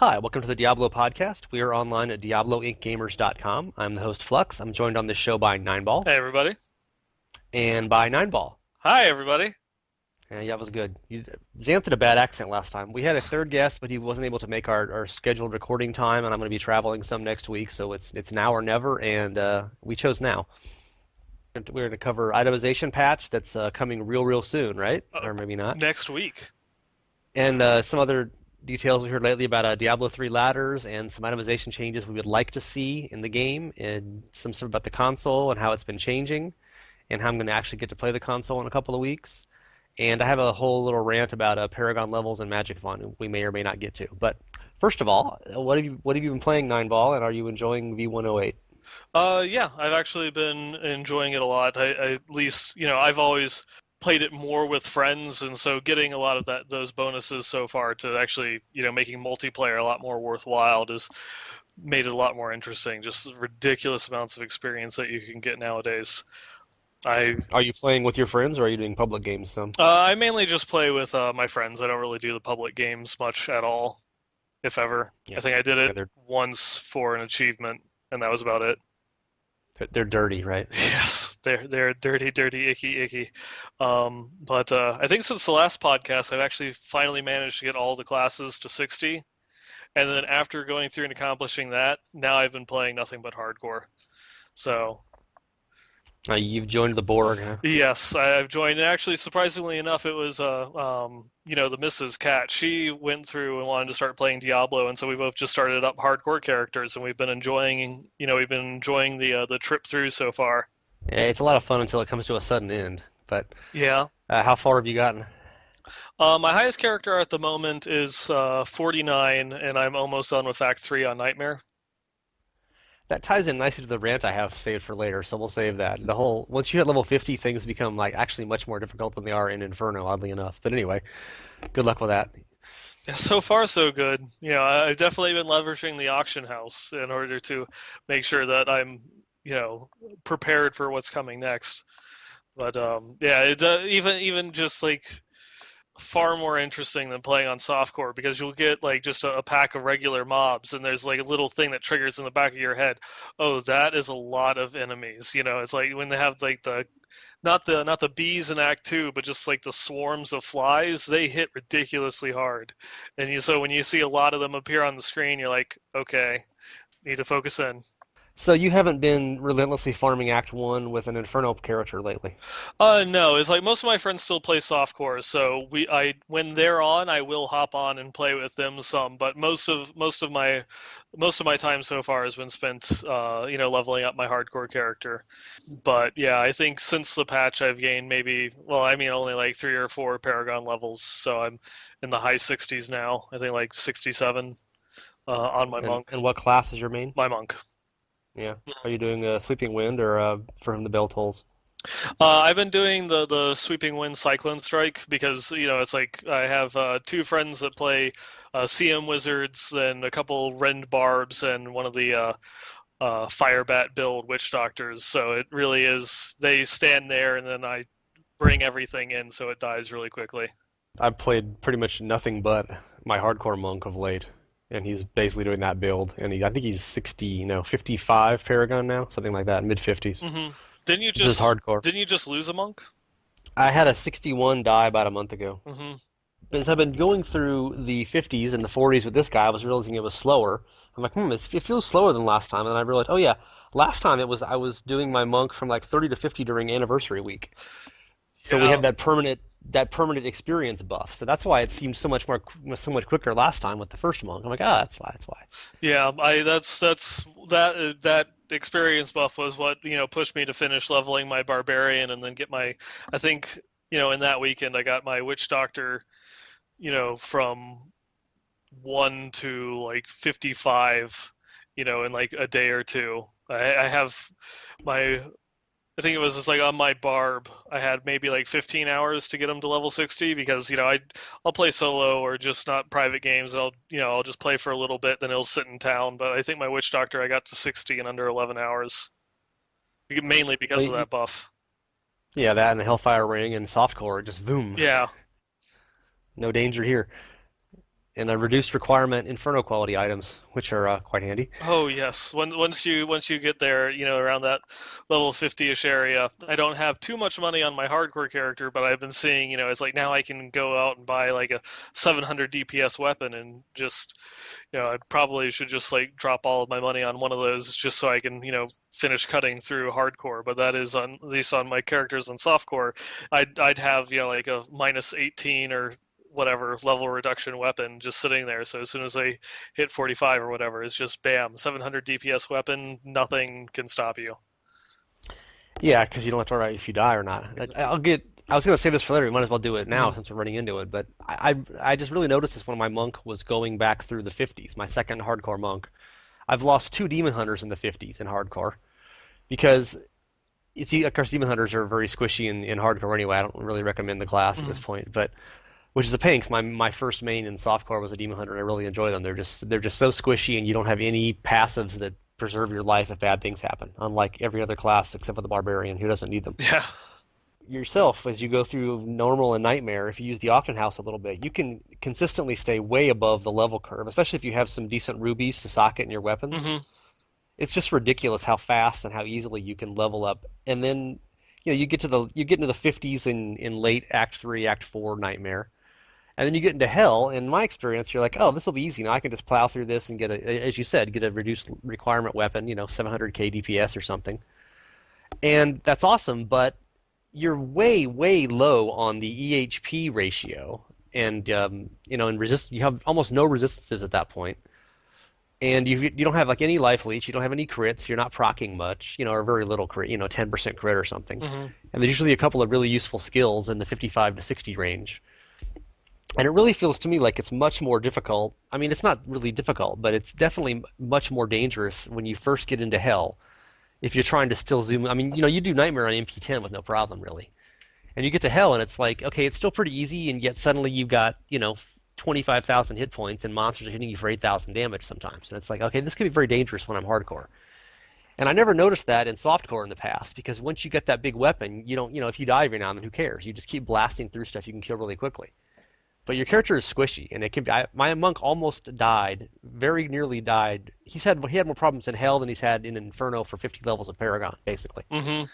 Hi, welcome to the Diablo podcast. We are online at diabloincgamers.com. I'm the host Flux. I'm joined on this show by Neinball Hey everybody. and by Neinball. Hi everybody. Yeah, that was good. Xanth had a bad accent last time. We had a third guest, but he wasn't able to make our scheduled recording time, and I'm going to be traveling some next week, so it's now or never, and we chose now. We're going to cover itemization patch that's coming real soon, right? Uh, Or maybe not. Next week. And some other details we heard lately about Diablo 3 ladders and some itemization changes we would like to see in the game, and some stuff about the console and how it's been changing, and how I'm going to actually get to play the console in a couple of weeks. And I have a whole little rant about Paragon levels and Magic Font we may or may not get to. But first of all, what have you been playing, Nine Ball, and are you enjoying V108? Yeah, I've actually been enjoying it a lot. At least, I've always played it more with friends, and so getting a lot of those bonuses so far to actually, making multiplayer a lot more worthwhile has made it a lot more interesting. Just ridiculous amounts of experience that you can get nowadays. I Are you playing with your friends, or are you doing public games some? I mainly just play with my friends. I don't really do the public games much at all, if ever. I Yeah, think I did yeah, it they're once for an achievement, and that was about it. they're dirty, right? Yes, they're dirty, dirty, icky. But I think since the last podcast, I've actually finally managed to get all the classes to 60, and then after going through and accomplishing that, now I've been playing nothing but hardcore. So You've joined the Borg, huh? yes, I've joined. And actually, surprisingly enough, it was the Mrs. Cat. She went through and wanted to start playing Diablo, and so we both just started up hardcore characters, and we've been enjoying the trip through so far. Yeah, it's a lot of fun until it comes to a sudden end. But Yeah. how far have you gotten? My highest character at the moment is 49, and I'm almost done with Act 3 on Nightmare. That ties in nicely to the rant I have saved for later, so we'll save that. The whole once you hit level 50, things become like actually much more difficult than they are in Inferno, oddly enough. But anyway, good luck with that. Yeah, so far, so good. I've definitely been leveraging the auction house in order to make sure that I'm, prepared for what's coming next. But yeah, even just like far more interesting than playing on softcore because you'll get like just a pack of regular mobs and there's like a little thing that triggers in the back of your head. Oh, that is a lot of enemies. It's like when they have like the not the bees in Act Two, but just like the swarms of flies, they hit ridiculously hard. And so when you see a lot of them appear on the screen, you're like, okay, need to focus in. So you haven't been relentlessly farming Act 1 with an Inferno character lately. No, it's like most of my friends still play softcore, so when they're on, I will hop on and play with them some. But most of my time so far has been spent, leveling up my hardcore character. But yeah, I think since the patch, I've gained maybe, well, I mean, only like 3 or 4 Paragon levels, so I'm in the high 60s now. I think like 67 on my And monk. and what class is your main? My monk. Yeah. Are you doing Sweeping Wind or For Whom the Bell Tolls? I've been doing the sweeping wind cyclone strike because it's like I have 2 friends that play CM wizards and a couple rend barbs and one of the firebat build witch doctors. So it really is they stand there and then I bring everything in so it dies really quickly. I've played pretty much nothing but my hardcore monk of late, and he's basically doing that build. And I think he's 60, no, 55 Paragon now, something like that, mid 50s. Hmm. Didn't you This is just hardcore. didn't you just lose a monk? I had a 61 die about a month ago. Hmm. As I've been going through the 50s and the 40s with this guy, I was realizing it was slower. I'm like, it feels slower than last time. And then I realized, oh yeah, last time I was doing my monk from like 30 to 50 during anniversary week. So we Yeah. had that permanent experience buff. So that's why it seemed so much quicker last time with the first monk. I'm like, that's why. Yeah, that experience buff was what pushed me to finish leveling my barbarian and then get my. I think in that weekend I got my witch doctor from 1 to like 55 in like a day or two. I have my I think it was just like on my barb, I had maybe like 15 hours to get him to level 60 because I'll play solo or just not private games. And I'll just play for a little bit, then he'll sit in town. But I think my witch doctor I got to 60 in under 11 hours, mainly because of Well, that buff. yeah, that and the Hellfire Ring and softcore, just boom, Yeah, no danger here. and a reduced requirement Inferno quality items, which are quite handy. Oh yes. Once you get there, around that level 50-ish area, I don't have too much money on my hardcore character, but I've been seeing, it's like now I can go out and buy like a 700 DPS weapon and just, I probably should just like drop all of my money on one of those just so I can, finish cutting through hardcore. But that is on at least on my characters on softcore, I'd have, like a minus 18 or whatever level reduction weapon just sitting there. So as soon as I hit 45 or whatever, it's just bam, 700 DPS weapon, nothing can stop you. Yeah, because you don't have to worry about if you die or not. I'll get. I was going to save this for later. We might as well do it now Mm-hmm. since we're running into it. But I just really noticed this when my monk was going back through the 50s. My second hardcore monk. I've lost two demon hunters in the 50s in hardcore because of course demon hunters are very squishy in hardcore anyway. I don't really recommend the class at this Mm-hmm. point, but which is a pain because my first main in softcore was a demon hunter and I really enjoy them. They're just so squishy and you don't have any passives that preserve your life if bad things happen. Unlike every other class except for the barbarian who doesn't need them. Yeah. Yourself, as you go through normal and nightmare, if you use the auction house a little bit, you can consistently stay way above the level curve, especially if you have some decent rubies to socket in your weapons. Mm-hmm. It's just ridiculous how fast and how easily you can level up. And then, you get into the 50s in late Act 3, Act 4 nightmare. And then you get into hell. In my experience, you're like, oh, this will be easy. Now I can just plow through this and as you said, get a reduced requirement weapon, 700k DPS or something. And that's awesome, but you're way, way low on the EHP ratio. And, you have almost no resistances at that point. And you don't have like any life leech, you don't have any crits, you're not proccing much, or very little crit, 10% crit or something. Mm-hmm. And there's usually a couple of really useful skills in the 55 to 60 range. And it really feels to me like it's much more difficult. I mean, it's not really difficult, but it's definitely much more dangerous when you first get into hell. If you're trying to still zoom, I mean, you do Nightmare on MP10 with no problem, really. And you get to hell, and it's like, okay, it's still pretty easy, and yet suddenly you've got, 25,000 hit points, and monsters are hitting you for 8,000 damage sometimes. And it's like, okay, this could be very dangerous when I'm hardcore. And I never noticed that in softcore in the past, because once you get that big weapon, you don't, if you die every now and then, who cares? You just keep blasting through stuff you can kill really quickly. But your character is squishy, and it can be. My monk almost died, very nearly died. He had more problems in hell than he's had in Inferno for 50 levels of Paragon, basically. Mm-hmm.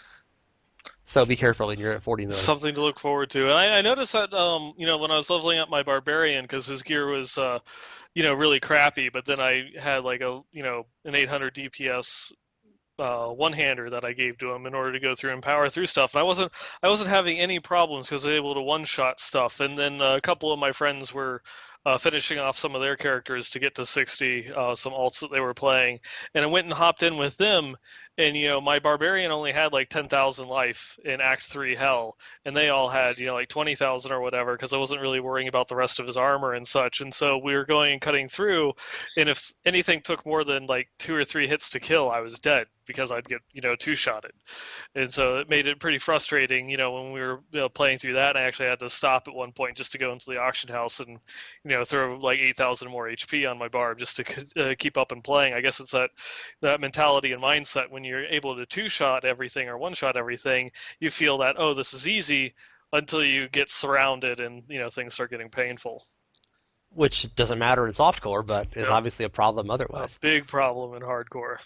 So be careful when you're at 40 million. Something to look forward to. And I noticed that, when I was leveling up my barbarian, because his gear was, really crappy, but then I had like an 800 DPS one-hander that I gave to him in order to go through and power through stuff. And I wasn't having any problems because I was able to one-shot stuff. And then a couple of my friends were finishing off some of their characters to get to 60, some alts that they were playing. And I went and hopped in with them. And my barbarian only had like 10,000 life in Act 3 Hell, and they all had like 20,000 or whatever because I wasn't really worrying about the rest of his armor and such. And so we were going and cutting through, and if anything took more than like 2 or 3 hits to kill, I was dead because I'd get two-shotted. And so it made it pretty frustrating, when we were playing through that. And I actually had to stop at one point just to go into the auction house and throw like 8,000 more HP on my barb just to keep up and playing. I guess it's that mentality and mindset when you're able to two-shot everything or one-shot everything, you feel that, oh, this is easy, until you get surrounded and things start getting painful. Which doesn't matter in softcore, but is Yep. obviously a problem A otherwise. big problem in hardcore.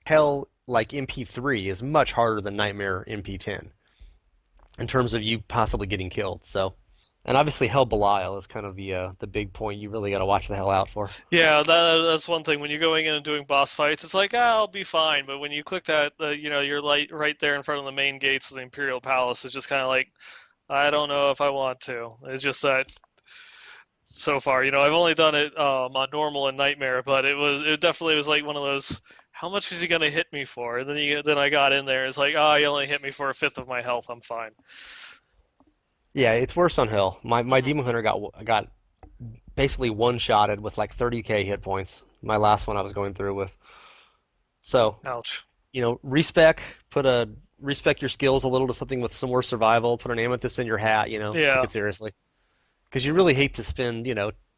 Hell, like MP3, is much harder than Nightmare MP10 in terms of you possibly getting killed. So, and obviously Hell Belial is kind of the big point you really got to watch the hell out for. Yeah, that's one thing. When you're going in and doing boss fights, it's like, I'll be fine. But when you click that, you're like right there in front of the main gates of the Imperial Palace. It's just kind of like, I don't know if I want to. It's just that so far, I've only done it on normal and nightmare, but it definitely was like one of those. How much is he gonna hit me for? And then I got in there. It's like, oh, he only hit me for a fifth of my health. I'm fine. Yeah, it's worse on Hell. My Hmm. Demon Hunter got basically one-shotted with like 30k hit points. My last one I was going through with. So, Ouch. respec, respec your skills a little to something with some more survival, put an amethyst in your hat, take Yeah. it seriously. Because you really hate to spend,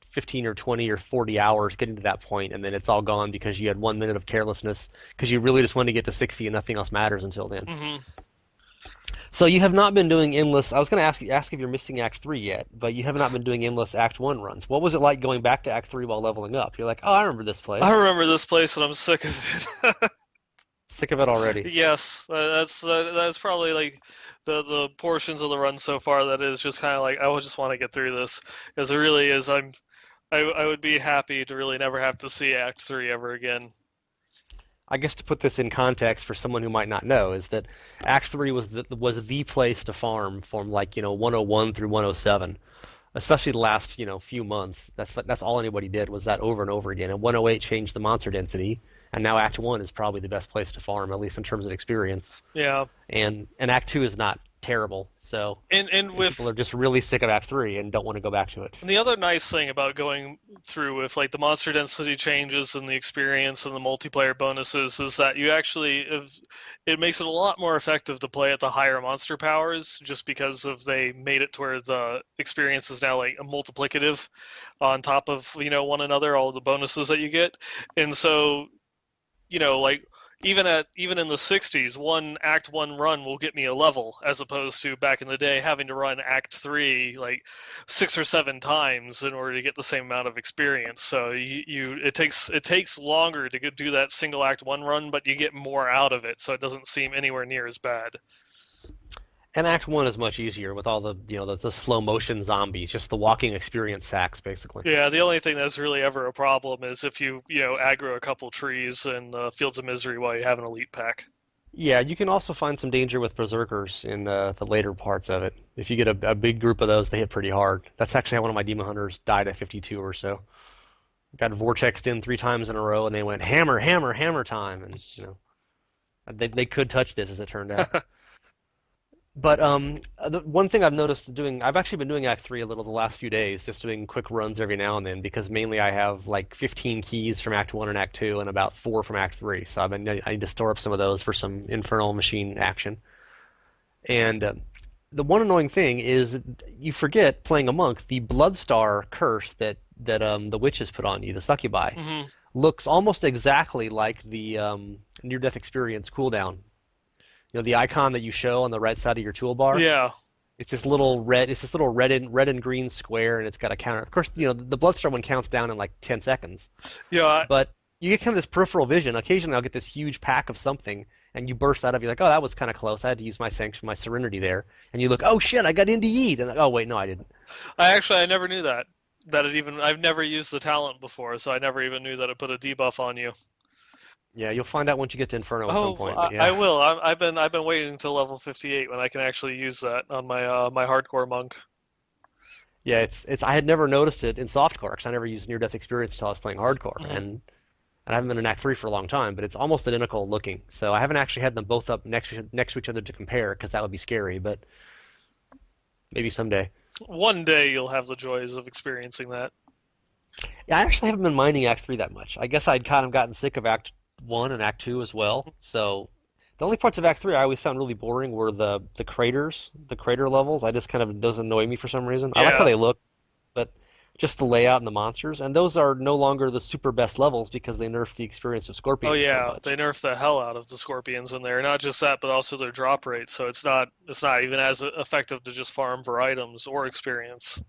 15 or 20 or 40 hours getting to that point and then it's all gone because you had 1 minute of carelessness because you really just want to get to 60 and nothing else matters until then. Hmm. So you have not been doing endless. I was going to ask if you're missing Act 3 yet, but you have not been doing endless Act 1 runs. What was it like going back to Act 3 while leveling up? You're like, oh, I remember this I place. remember this place and I'm sick of it. Sick of it already. Yes, that's probably like the portions of the run so far that is just kind of like I would just want to get through this because it really is. I would be happy to really never have to see Act 3 ever again. I guess to put this in context for someone who might not know, is that Act 3 was the place to farm from like 101 through 107, especially the last few months. That's all anybody did was that over and over again. And 108 changed the monster density, and now Act 1 is probably the best place to farm, at least in terms of experience. Yeah, And Act 2 is not terrible. So and if with people are just really sick of Act 3 and don't want to go back to it. And the other nice thing about going through with like the monster density changes and the experience and the multiplayer bonuses is that you actually it makes it a lot more effective to play at the higher monster powers just because of they made it to where the experience is now like a multiplicative on top of one another, all the bonuses that you get. And so like even in the 60s, one act 1 run will get me a level as opposed to back in the day having to run act 3 like 6 or 7 times in order to get the same amount of experience. So it takes longer to do that single act 1 run, but you get more out of it, so it doesn't seem anywhere near as bad. And Act 1 is much easier with all the slow motion zombies, just the walking experience sacks, basically. Yeah, the only thing that's really ever a problem is if you aggro a couple trees in Fields of Misery while you have an elite pack. Yeah, you can also find some danger with berserkers in the later parts of it. If you get a big group of those, they hit pretty hard. That's actually how one of my demon hunters died at 52 or so. Got vortexed in 3 times in a row, and they went hammer, hammer, hammer time, and they could touch this as it turned out. But the one thing I've noticed doing, I've actually been doing Act 3 a little the last few days, just doing quick runs every now and then, because mainly I have like 15 keys from Act 1 and Act 2 and about 4 from Act 3. So I need to store up some of those for some infernal machine action. And the one annoying thing is you forget playing a monk, the Bloodstar curse that the witches put on you, the succubi, Hmm. looks almost exactly like the near-death experience cooldown. The icon that you show on the right side of your toolbar. Yeah. It's this little red. It's this little red and green square, and it's got a counter. Of course, the Bloodstar one counts down in like 10 seconds. Yeah, But you get kind of this peripheral vision. Occasionally, I'll get this huge pack of something, and you burst out of. You're like, oh, that was kind of close. I had to use my sanction, my serenity there. And you look, oh shit, I got into Yeet. And like, oh wait, no, I didn't. I never knew that. I've never used the talent before, so I never even knew that it put a debuff on you. Yeah, you'll find out once you get to Inferno at some Oh, point. But I yeah, will. I've been waiting until level 58 when I can actually use that on my hardcore monk. yeah, it's. I had never noticed it in softcore because I never used near death experience until I was playing hardcore, Hmm. and I haven't been in Act 3 for a long time, but it's almost identical looking. So I haven't actually had them both up next to each other to compare because that would be scary, but maybe someday. One day you'll have the joys of experiencing that. Yeah, I actually haven't been minding Act 3 that much. I guess I'd kind of gotten sick of Act 1 and Act 2 as well. So the only parts of Act 3 I always found really boring were the craters, the crater levels. I just kind of those annoy me for some reason. I like how Yeah. they look, but just the layout and the monsters, and those are no longer the super best levels because they nerfed the experience of Oh scorpions so yeah, they much. nerfed the hell out of the scorpions in there. Not just that, but also their drop rate. So it's not even as effective to just farm for items or experience.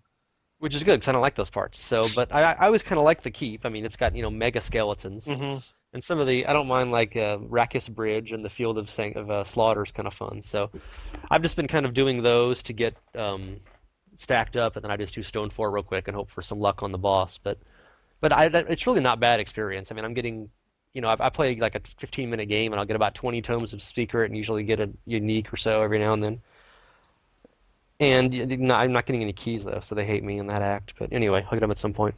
Which is good because I don't like those parts. So, but I always kind of like the keep. I mean, it's got mega skeletons, Hmm. and some of the I don't mind like Rakis Bridge and the Field of Slaughter is kind of fun. So I've just been kind of doing those to get stacked up, and then I just do Stone 4 real quick and hope for some luck on the boss. But it's really not bad experience. I mean, I'm getting I play like a 15-minute game and I'll get about 20 tomes of secret and usually get a unique or so every now and then. And I'm not getting any keys though, so they hate me in that act. But anyway, I'll get them at some point.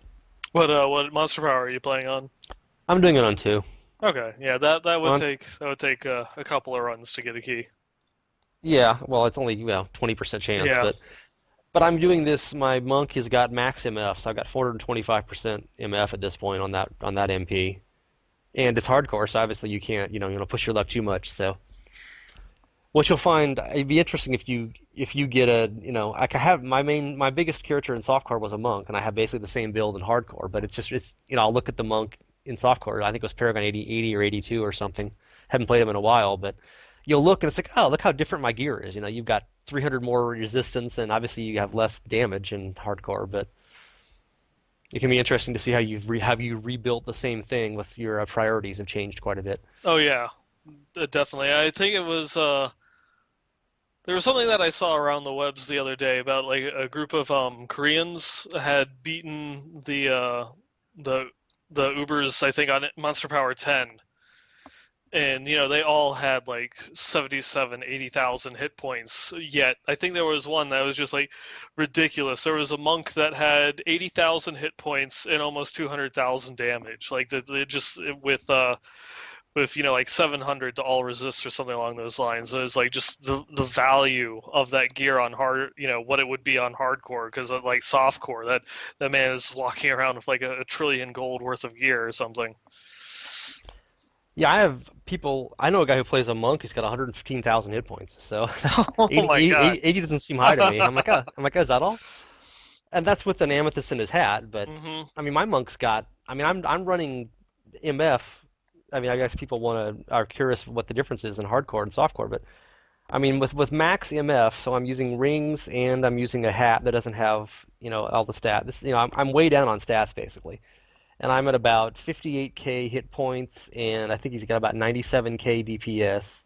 What monster power are you playing on? I'm doing it on 2. Okay, yeah, that would On take a couple of runs to get a key. Yeah, well, it's only 20% chance, Yeah. but I'm doing this. My monk has got max MF, so I've got 425% MF at this point on that MP, and it's hardcore, so obviously you can't push your luck too much. So what you'll find, it'd be interesting if you get a I have my biggest character in softcore was a monk, and I have basically the same build in hardcore, but it's I'll look at the monk in softcore. I think it was Paragon 80 or 82 or something. Haven't played him in a while, but you'll look and it's like, oh, look how different my gear is. You've got 300 more resistance, and obviously you have less damage in hardcore, but it can be interesting to see how have you rebuilt the same thing with your priorities have changed quite a bit. Oh yeah, definitely. I think it was there was something that I saw around the webs the other day about like a group of Koreans had beaten the the Ubers, I think, on Monster Power 10, and they all had like 77, 80,000 hit points. Yet I think there was one that was just like ridiculous. There was a monk that had 80,000 hit points and almost 200,000 damage, like just with like 700 to all resist or something along those lines. It was like just the value of that gear on hard, what it would be on hardcore, because of like softcore, that man is walking around with like a trillion gold worth of gear or something. Yeah, I know a guy who plays a monk who's got 115,000 hit points. So Oh 80, my god. 80 doesn't seem high to me. I'm like, is that all? And that's with an amethyst in his hat. But hmm I mean, my monk's got. I mean, I'm running MF. I mean, I guess people are curious what the difference is in hardcore and softcore. But I mean, with max MF, so I'm using rings and I'm using a hat that doesn't have all the stats. I'm way down on stats basically, and I'm at about 58k hit points, and I think he's got about 97k DPS.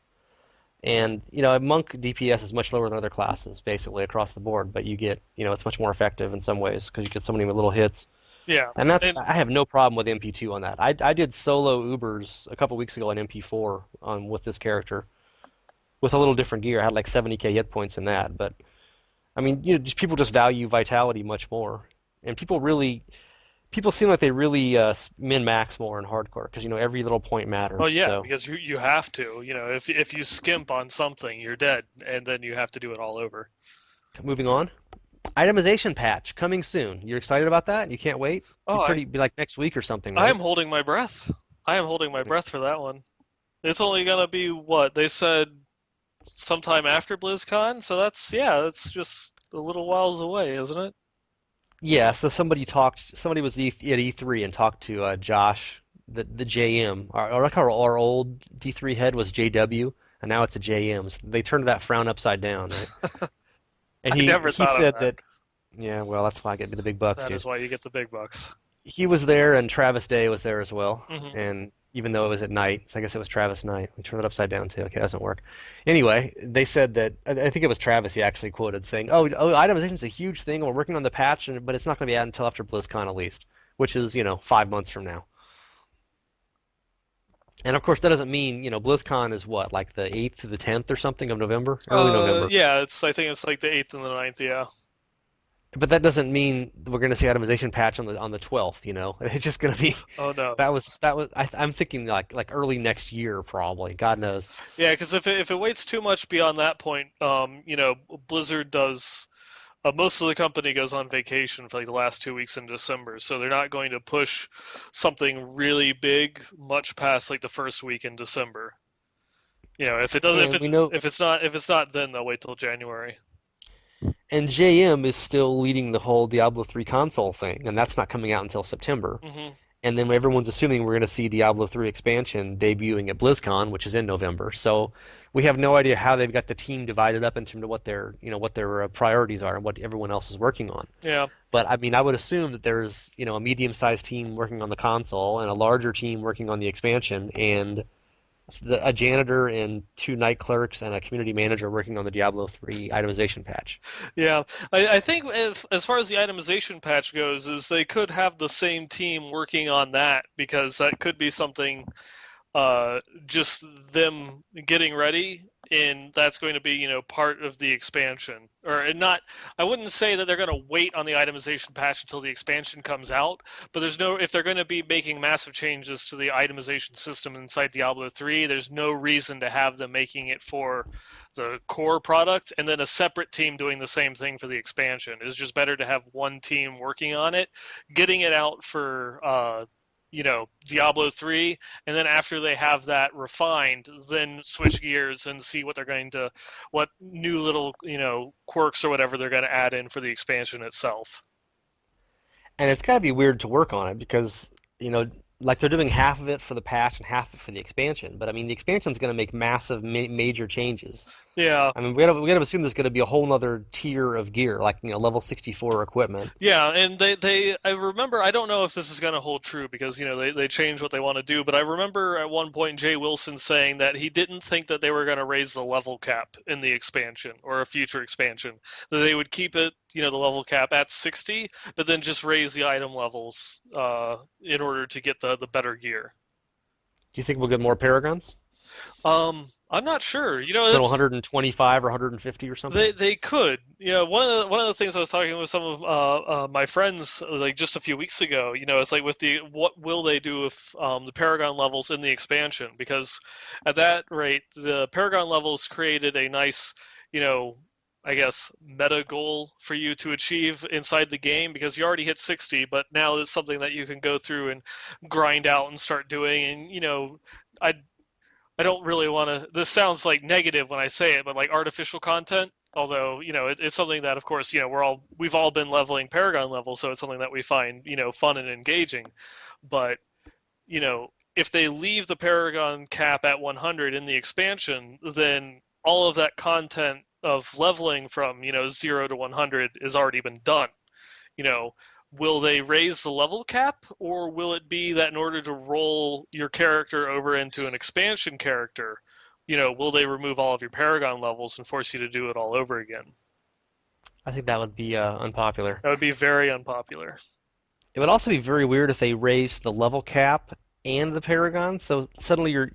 And a monk DPS is much lower than other classes, basically across the board. But it's much more effective in some ways because you get so many little hits. Yeah. And And I have no problem with MP2 on that. I did solo Ubers a couple weeks ago on MP4 with this character with a little different gear. I had like 70k hit points in that. But I mean, people just value vitality much more, and people seem like they really min max more in hardcore because every little point well, matters. yeah, So because you have to. If you skimp on something, you're dead, and then you have to do it all over. moving on. Itemization patch coming soon. You're excited about that? You can't wait? Oh, Be like next week or something, I right? am holding my breath. I am holding my breath for that one. It's only gonna be what they said sometime after BlizzCon, so that's just a little whiles away, isn't it? Yeah. So somebody was at E3 and talked to Josh, the JM. Like our old D3 head was JW, and now it's a JM. So they turned that frown upside down, right? And I he never he thought of said that. that, yeah, well, that's why I get me the big bucks, That dude. is why you get the big bucks. He was there, and Travis Day was there as well. hmm And even though it was at night, so I guess it was Travis night. We turned it upside down too. Okay, that doesn't work. Anyway, they said that I think it was Travis he actually quoted saying, "Oh, itemization is a huge thing, and we're working on the patch, but it's not going to be out until after BlizzCon at least, which is 5 months from now." And of course, that doesn't mean BlizzCon is what, like the 8th to the 10th or something of November, early November. Yeah, I think it's like the 8th and the ninth. Yeah. But that doesn't mean we're going to see itemization patch on the 12th. It's just going to be Oh no. I'm thinking like early next year probably. God knows. Yeah, because if it waits too much beyond that point, Blizzard does. Most of the company goes on vacation for like the last 2 weeks in December, so they're not going to push something really big much past like the first week in December. If it does, And we know if it's not, then they'll wait till January. and JM is still leading the whole Diablo 3 console thing, and that's not coming out until September. hmm And then everyone's assuming we're going to see Diablo 3 expansion debuting at BlizzCon, which is in November. So we have no idea how they've got the team divided up into what their priorities are and what everyone else is working on. Yeah, But I mean, I would assume that there's a medium-sized team working on the console and a larger team working on the expansion, and a janitor and two night clerks and a community manager working on the Diablo 3 itemization patch. yeah. I think as far as the itemization patch goes, is they could have the same team working on that, because that could be something just them getting ready, and that's going to be part of the expansion. Or not, I wouldn't say that they're going to wait on the itemization patch until the expansion comes out, but there's no, if they're going to be making massive changes to the itemization system inside Diablo 3, there's no reason to have them making it for the core product and then a separate team doing the same thing for the expansion. It's just better to have one team working on it, getting it out for Diablo 3, and then after they have that refined, then switch gears and see what new little, quirks or whatever they're going to add in for the expansion itself. And it's got to be weird to work on it because, you know, like they're doing half of it for the patch and half of it for the expansion. But I mean, the expansion's going to make massive major changes. Yeah, I mean, we gotta assume there's going to be a whole other tier of gear, like level 64 equipment. yeah, and they I remember, I don't know if this is going to hold true because they change what they want to do, but I remember at one point Jay Wilson saying that he didn't think that they were going to raise the level cap in the expansion or a future expansion. That they would keep it, the level cap at 60, but then just raise the item levels in order to get the better gear. Do you think we'll get more paragons? I'm not sure. Go to It's 125 or 150 or something? they could. One of the things I was talking with some of my friends like just a few weeks ago. It's like with the what will they do with the Paragon levels in the expansion? Because at that rate, the Paragon levels created a nice, you know, I guess meta goal for you to achieve inside the game because you already hit 60, but now it's something that you can go through and grind out and start doing. And I I don't really want to. This sounds like negative when I say it, but like artificial content. Although it's something that, of course, we've all been leveling Paragon levels, so it's something that we find fun and engaging. But if they leave the Paragon cap at 100 in the expansion, then all of that content of leveling from 0 to 100 has already been done. you know, will they raise the level cap, or will it be that in order to roll your character over into an expansion character, will they remove all of your Paragon levels and force you to do it all over again? I think that would be unpopular. That would be very unpopular. It would also be very weird if they raised the level cap and the Paragon. So suddenly you're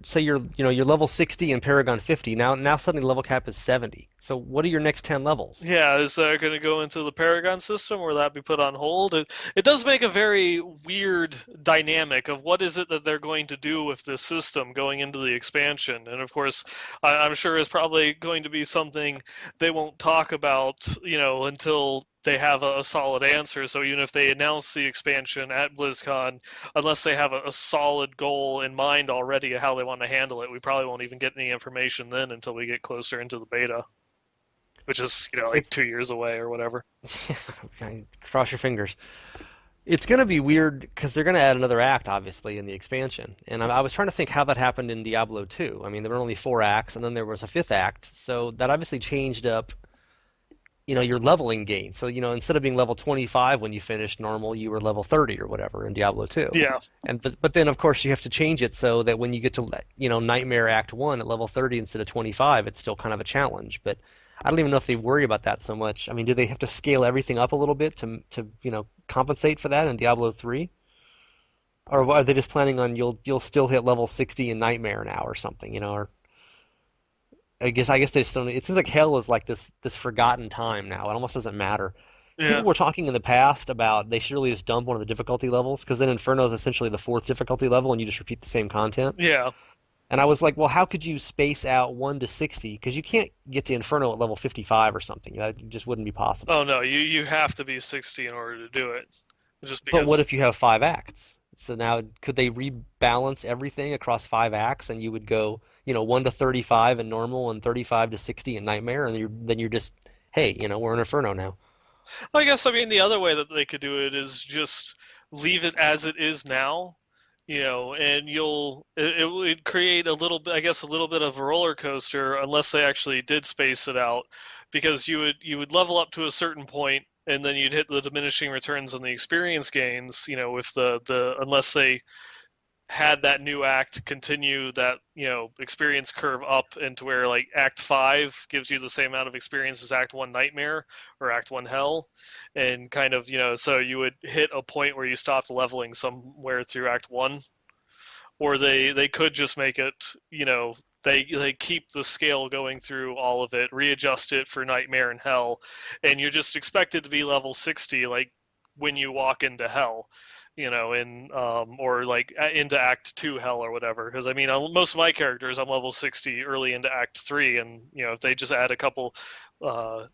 level 60 and Paragon 50. Now suddenly level cap is 70. So what are your next 10 levels? Yeah, is that going to go into the Paragon system, or will that be put on hold? It does make a very weird dynamic of what is it that they're going to do with this system going into the expansion. And of course, I'm sure it's probably going to be something they won't talk about, until they have a solid answer. So even if they announce the expansion at BlizzCon, unless they have a solid goal in mind already of how they want to handle it, we probably won't even get any information then until we get closer into the beta, which is like It's 2 years away or whatever. cross your fingers. It's going to be weird because they're going to add another act, obviously, in the expansion. And I was trying to think how that happened in Diablo 2. I mean, there were only four acts, and then there was a fifth act, so that obviously changed up your leveling gain. So, instead of being level 25 when you finished normal, you were level 30 or whatever in Diablo 2. Yeah. But then of course you have to change it so that when you get to Nightmare Act 1 at level 30 instead of 25, it's still kind of a challenge. But I don't even know if they worry about that so much. I mean, do they have to scale everything up a little bit to compensate for that in Diablo 3? Or are they just planning on you'll still hit level 60 in Nightmare now or something, or I guess they just don't. It seems like hell is like this forgotten time now. It almost doesn't matter. Yeah. People were talking in the past about they should really just dump one of the difficulty levels because then Inferno is essentially the fourth difficulty level and you just repeat the same content. Yeah. And I was like, well, how could you space out 1 to 60? Because you can't get to Inferno at level 55 or something. That just wouldn't be possible. Oh no, you have to be 60 in order to do it. Just But because. what if you have five acts? So now could they rebalance everything across five acts and you would go, 1 to 35 in normal and 35 to 60 in Nightmare and then you're just, hey, we're in Inferno now. I guess, I mean, the other way that they could do it is just leave it as it is now, and it would create a little bit, I guess, a little bit of a roller coaster unless they actually did space it out, because you would level up to a certain point and then you'd hit the diminishing returns on the experience gains, with the unless they had that new act continue that experience curve up into where like Act 5 gives you the same amount of experience as Act 1 Nightmare or Act 1 Hell, and kind of so you would hit a point where you stopped leveling somewhere through Act 1, or they could just make it, they keep the scale going through all of it, readjust it for Nightmare and Hell, and you're just expected to be level 60 like when you walk into Hell, in or like into Act 2 Hell or whatever. Because I mean, most of my characters I'm level 60 early into Act 3, and if they just add a couple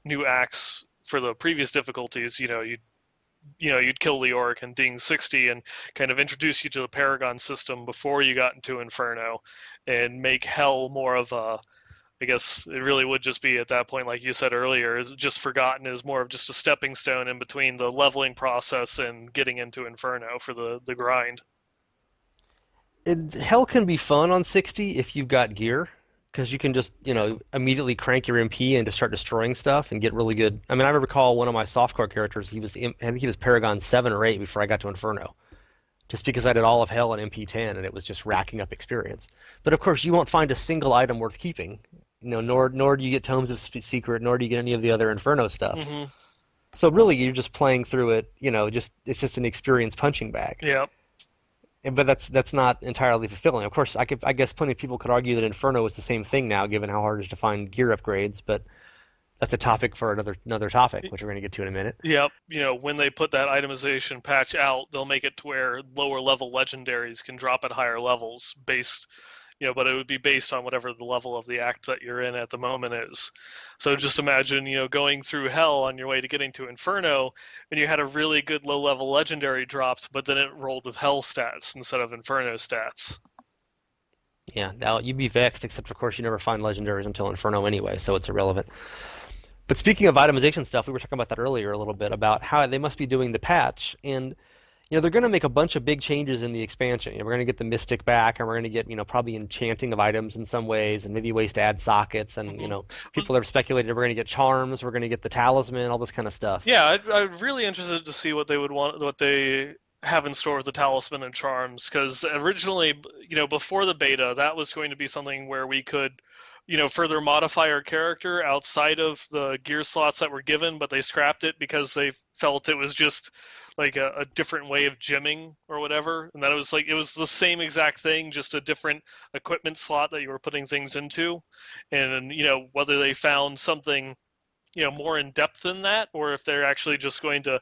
new acts for the previous difficulties, you'd kill Leoric and ding 60 and kind of introduce you to the Paragon system before you got into Inferno, and make Hell more of a, I guess it really would just be at that point, like you said earlier, is just forgotten as more of just a stepping stone in between the leveling process and getting into Inferno for the grind. Hell can be fun on 60 if you've got gear, because you can just, immediately crank your MP and just start destroying stuff and get really good. I mean, I recall one of my softcore characters, I think he was Paragon 7 or 8 before I got to Inferno, just because I did all of Hell in MP10 and it was just racking up experience. But of course, you won't find a single item worth keeping, nor do you get Tomes of Secret, nor do you get any of the other Inferno stuff. Hmm. So really, you're just playing through it, just it's just an experience punching bag. Yeah. But that's not entirely fulfilling. Of course, I guess plenty of people could argue that Inferno is the same thing now, given how hard it is to find gear upgrades. But that's a topic for another topic, which we're going to get to in a minute. Yep, when they put that itemization patch out, they'll make it to where lower level legendaries can drop at higher levels based, but it would be based on whatever the level of the act that you're in at the moment is. So just imagine, going through hell on your way to getting to Inferno, and you had a really good low level legendary dropped, but then it rolled with hell stats instead of Inferno stats. Yeah, now you'd be vexed, except of course you never find legendaries until Inferno anyway, so it's irrelevant. But speaking of itemization stuff, we were talking about that earlier a little bit about how they must be doing the patch, and they're going to make a bunch of big changes in the expansion. We're going to get the Mystic back, and we're going to get, probably enchanting of items in some ways, and maybe ways to add sockets. And, Hmm. people have speculated we're going to get charms, we're going to get the talisman, all this kind of stuff. Yeah, I'm really interested to see what they would want, what they have in store with the talisman and charms, because originally, before the beta, that was going to be something where we could, further modify our character outside of the gear slots that were given, but they scrapped it because they felt it was just like a different way of gymming or whatever, and that it was like it was the same exact thing, just a different equipment slot that you were putting things into, and whether they found something more in depth than that, or if they're actually just going to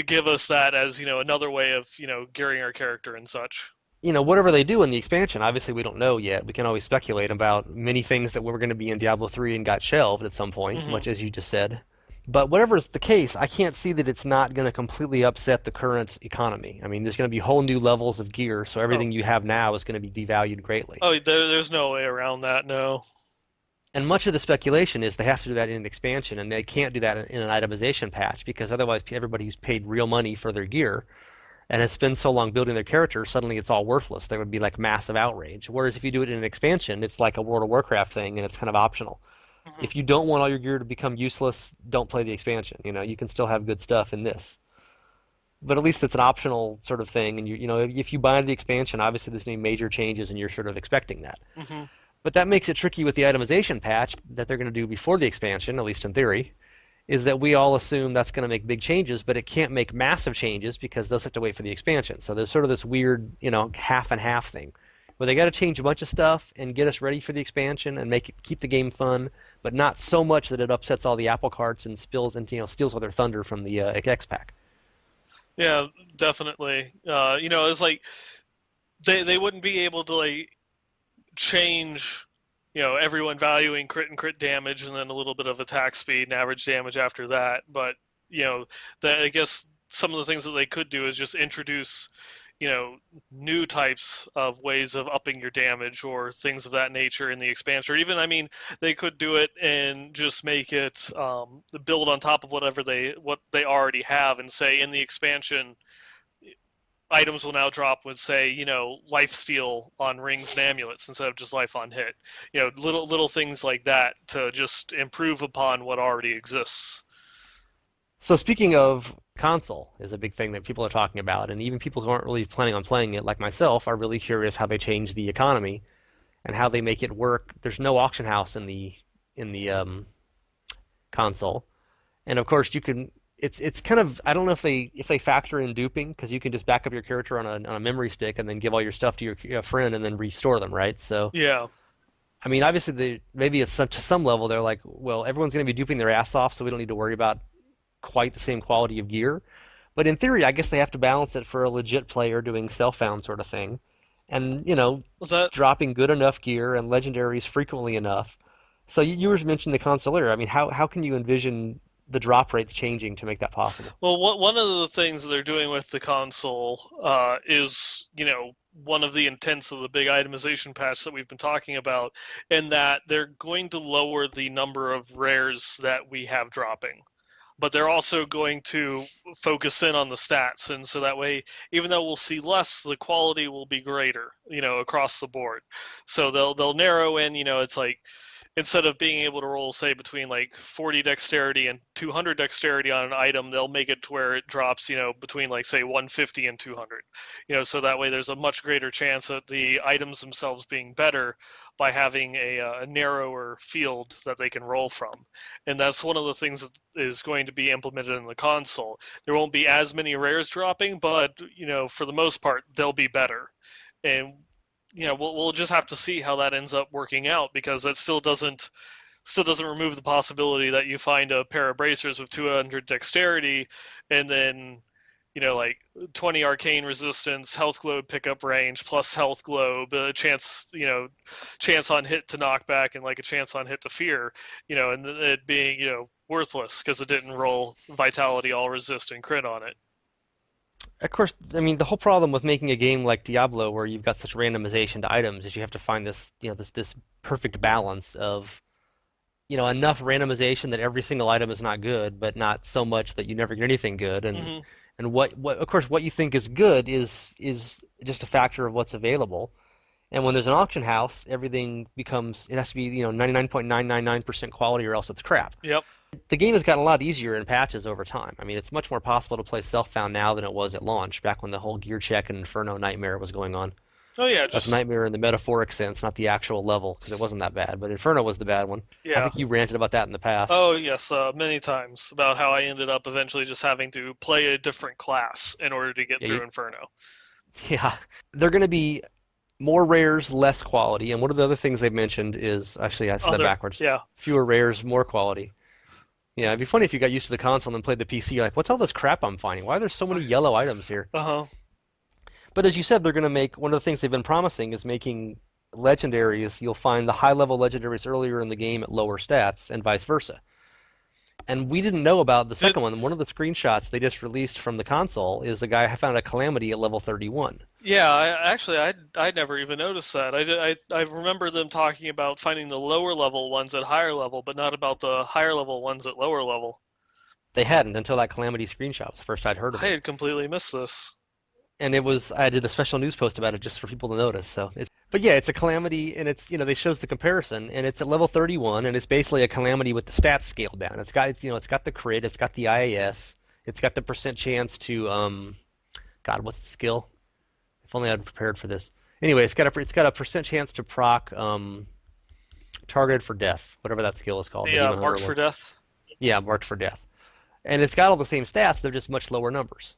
give us that as another way of gearing our character and such. Whatever they do in the expansion, obviously we don't know yet. We can always speculate about many things that were going to be in Diablo 3 and got shelved at some point, Hmm. much as you just said. But whatever is the case, I can't see that it's not going to completely upset the current economy. I mean, there's going to be whole new levels of gear, so Oh, everything you have now is going to be devalued greatly. there's no way around that. No. And much of the speculation is they have to do that in an expansion, and they can't do that in an itemization patch because otherwise everybody's paid real money for their gear and has spent so long building their character, suddenly it's all worthless. There would be like massive outrage. Whereas if you do it in an expansion, it's like a World of Warcraft thing, and it's kind of optional. Hmm. If you don't want all your gear to become useless, don't play the expansion. You can still have good stuff in this. But at least it's an optional sort of thing, and if you buy the expansion, obviously there's any major changes, and you're sort of expecting that. Hmm. But that makes it tricky with the itemization patch that they're going to do before the expansion, at least in theory, is that we all assume that's going to make big changes, but it can't make massive changes because those have to wait for the expansion. So there's sort of this weird, half and half thing where they got to change a bunch of stuff and get us ready for the expansion and keep the game fun, but not so much that it upsets all the apple carts and spills and steals all their thunder from the X pack. Yeah, definitely. It's like they wouldn't be able to like change. Everyone valuing crit and crit damage, and then a little bit of attack speed and average damage after that. But I guess some of the things that they could do is just introduce new types of ways of upping your damage or things of that nature in the expansion. Or even, I mean, they could do it and just make it build on top of what they already have, and say in the expansion, items will now drop with say life steal on rings and amulets instead of just life on hit. Little things like that to just improve upon what already exists. So speaking of console is a big thing that people are talking about, and even people who aren't really planning on playing it, like myself, are really curious how they change the economy and how they make it work. There's no auction house in the console, and of course you can. It's kind of I don't know if they factor in duping because you can just back up your character on a memory stick and then give all your stuff to your friend and then restore them, right? So Yeah. I mean, obviously maybe it's to some level they're like, well, everyone's going to be duping their ass off, so we don't need to worry about quite the same quality of gear. But in theory, I guess they have to balance it for a legit player doing self-found sort of thing, and Was that dropping good enough gear and legendaries frequently enough. So you were mentioning the console earlier. I mean, how can you envision the drop rates changing to make that possible? well? One of the things that they're doing with the console is one of the intents of the big itemization patch that we've been talking about, in that they're going to lower the number of rares that we have dropping. but they're also going to focus in on the stats, and so that way, even though we'll see less, the quality will be greater, across the board. So they'll narrow in, it's like instead of being able to roll, say, between like 40 dexterity and 200 dexterity on an item, they'll make it to where it drops, between like, say, 150 and 200. So that way there's a much greater chance that the items themselves being better by having a narrower field that they can roll from. And that's one of the things that is going to be implemented in the console. There won't be as many rares dropping, but, for the most part, they'll be better. And we'll just have to see how that ends up working out, because that still doesn't remove the possibility that you find a pair of bracers with 200 dexterity, and then like 20 arcane resistance, health globe pickup range plus health globe, a chance on hit to knockback, and like a chance on hit to fear, and it being worthless because it didn't roll vitality, all resist, and crit on it. Of course, I mean the whole problem with making a game like Diablo, where you've got such randomization to items, is you have to find this, this perfect balance of, enough randomization that every single item is not good, but not so much that you never get anything good. Mm-hmm. And what of course what you think is good is just a factor of what's available. And when there's an auction house, everything becomes it has to be, 99.999% quality or else it's crap. Yep. The game has gotten a lot easier in patches over time. I mean, it's much more possible to play self-found now than it was at launch, back when the whole gear check and Inferno nightmare was going on. Oh yeah, That's just nightmare in the metaphoric sense, not the actual level, because it wasn't that bad. But Inferno was the bad one. I yeah. think you ranted about that in the past. Oh yes, many times about how I ended up eventually just having to play a different class in order to get Yeah, through Inferno. yeah. They're going to be more rares, less quality. And one of the other things they've mentioned is actually I said that Other, backwards. yeah, Fewer rares, more quality. Yeah, it'd be funny if you got used to the console and played the PC. You're like, what's all this crap I'm finding? Why are there so many yellow items here? uh huh. But as you said, they're going to make one of the things they've been promising is making legendaries. You'll find the high level legendaries earlier in the game at lower stats, and vice versa. And we didn't know about the Did second one. One of the screenshots they just released from the console is the guy found a calamity at level 31. yeah? I never even noticed that. I remember them talking about finding the lower level ones at higher level, but not about the higher level ones at lower level. They hadn't until that calamity screenshot was the first I'd heard of I it. had completely missed this. And it was I did a special news post about it just for people to notice. But yeah, it's a calamity, and it's they shows the comparison, and it's at level 31, and it's basically a calamity with the stats scaled down. It's got the crit, it's got the IAS, it's got the percent chance to God, what's the skill? If only I'd prepared for this. Anyway, it's got a percent chance to proc targeted for death, whatever that skill is called, the The Demon Hunter Marked for one. Death. Yeah, marked for death, and it's got all the same stats. They're just much lower numbers.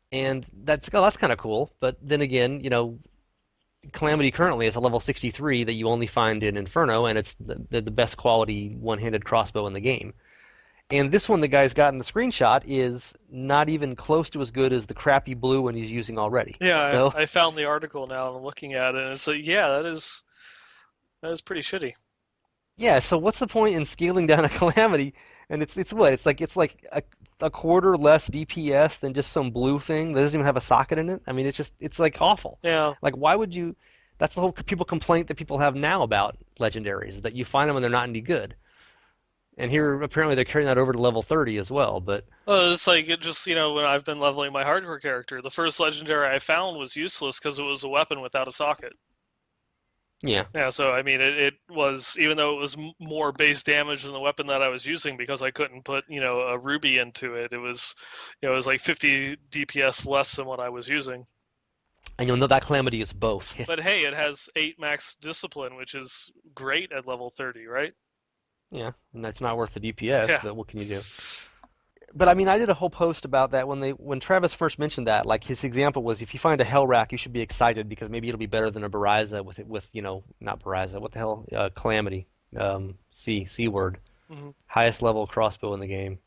And that's kind of cool. But then again, Calamity currently is a level 63 that you only find in Inferno, and it's the best quality one-handed crossbow in the game. And this one the guy's got in the screenshot is not even close to as good as the crappy blue one he's using already. Yeah, So I found the article now and I'm looking at it, and it's like, yeah, that is pretty shitty. yeah, so what's the point in scaling down a Calamity? And it's what? It's like a quarter less DPS than just some blue thing that doesn't even have a socket in it. I mean, it's like awful. Yeah. Like why would you? That's the whole people complaint that people have now about legendaries is that you find them and they're not any good. And here apparently they're carrying that over to level 30 as well. But Well, it's like it just when I've been leveling my hardcore character, the first legendary I found was useless because it was a weapon without a socket. yeah, Yeah, so I mean, it was, even though it was more base damage than the weapon that I was using because I couldn't put a ruby into it. It was like 50 DPS less than what I was using. and you'll know that Calamity is both. But hey, it has 8 max discipline, which is great at level 30, right? Yeah, and that's not worth the DPS, Yeah. but what can you do? But I mean, I did a whole post about that when Travis first mentioned that. Like his example was, if you find a Hell Rack, you should be excited because maybe it'll be better than a Bariza with not Bariza. What the hell? Calamity. C word. Hmm. Highest level crossbow in the game.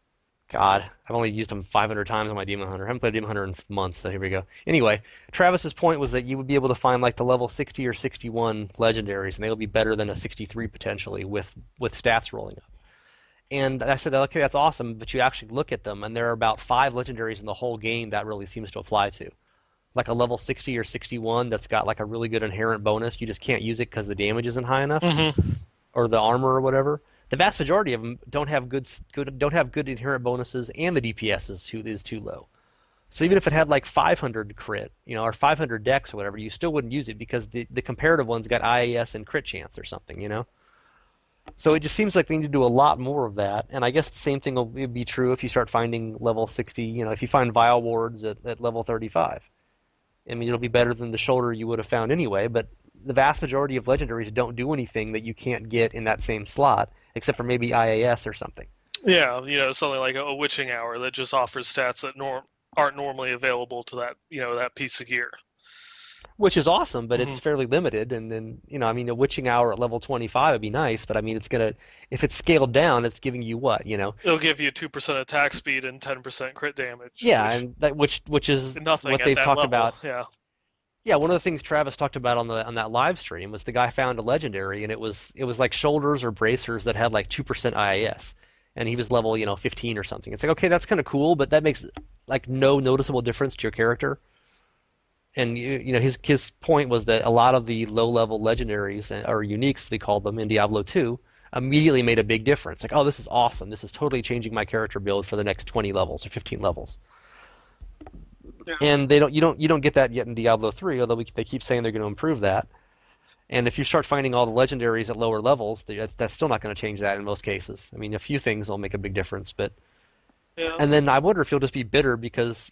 God, I've only used them 500 times on my Demon Hunter. I haven't played Demon Hunter in months, so here we go. Anyway, Travis's point was that you would be able to find like the level 60 or 61 legendaries, and they will be better than a 63 potentially with stats rolling up. And I said, okay, that's awesome, but you actually look at them, and there are about 5 legendaries in the whole game that really seems to apply to. Like a level 60 or 61 that's got like a really good inherent bonus. You just can't use it because the damage isn't high enough, Hmm. or the armor or whatever. The vast majority of them don't have good inherent bonuses, and the DPS is too low. So even if it had like 500 crit, or 500 dex or whatever, you still wouldn't use it because the comparative ones got IAS and crit chance or something. So it just seems like they need to do a lot more of that. And I guess the same thing will be true if you start finding level 60, if you find Vile Wards at level 35. I mean, it'll be better than the shoulder you would have found anyway, but the vast majority of legendaries don't do anything that you can't get in that same slot, except for maybe IAS or something. Yeah, something like a witching hour that just offers stats that aren't normally available to that piece of gear. Which is awesome, but it's Hmm. fairly limited. And then, I mean, a witching hour at level 25 would be nice, but I mean, if it's scaled down, it's giving you what? It'll give you 2% attack speed and 10% crit damage, Yeah, and which is nothing what at they've that talked level. about. Yeah. Yeah, one of the things Travis talked about on that live stream was the guy found a legendary, and it was like shoulders or bracers that had like 2% IAS, and he was level 15 or something. It's like, okay, that's kind of cool, but that makes like no noticeable difference to your character. And his point was that a lot of the low level legendaries or uniques they called them in Diablo 2 immediately made a big difference. Like, oh, this is awesome. This is totally changing my character build for the next 20 levels or 15 levels. Yeah. And you don't get that yet in Diablo 3, although they keep saying they're going to improve that. And if you start finding all the legendaries at lower levels, that's still not going to change that in most cases. I mean, a few things will make a big difference, but Yeah. and then I wonder if you'll just be bitter because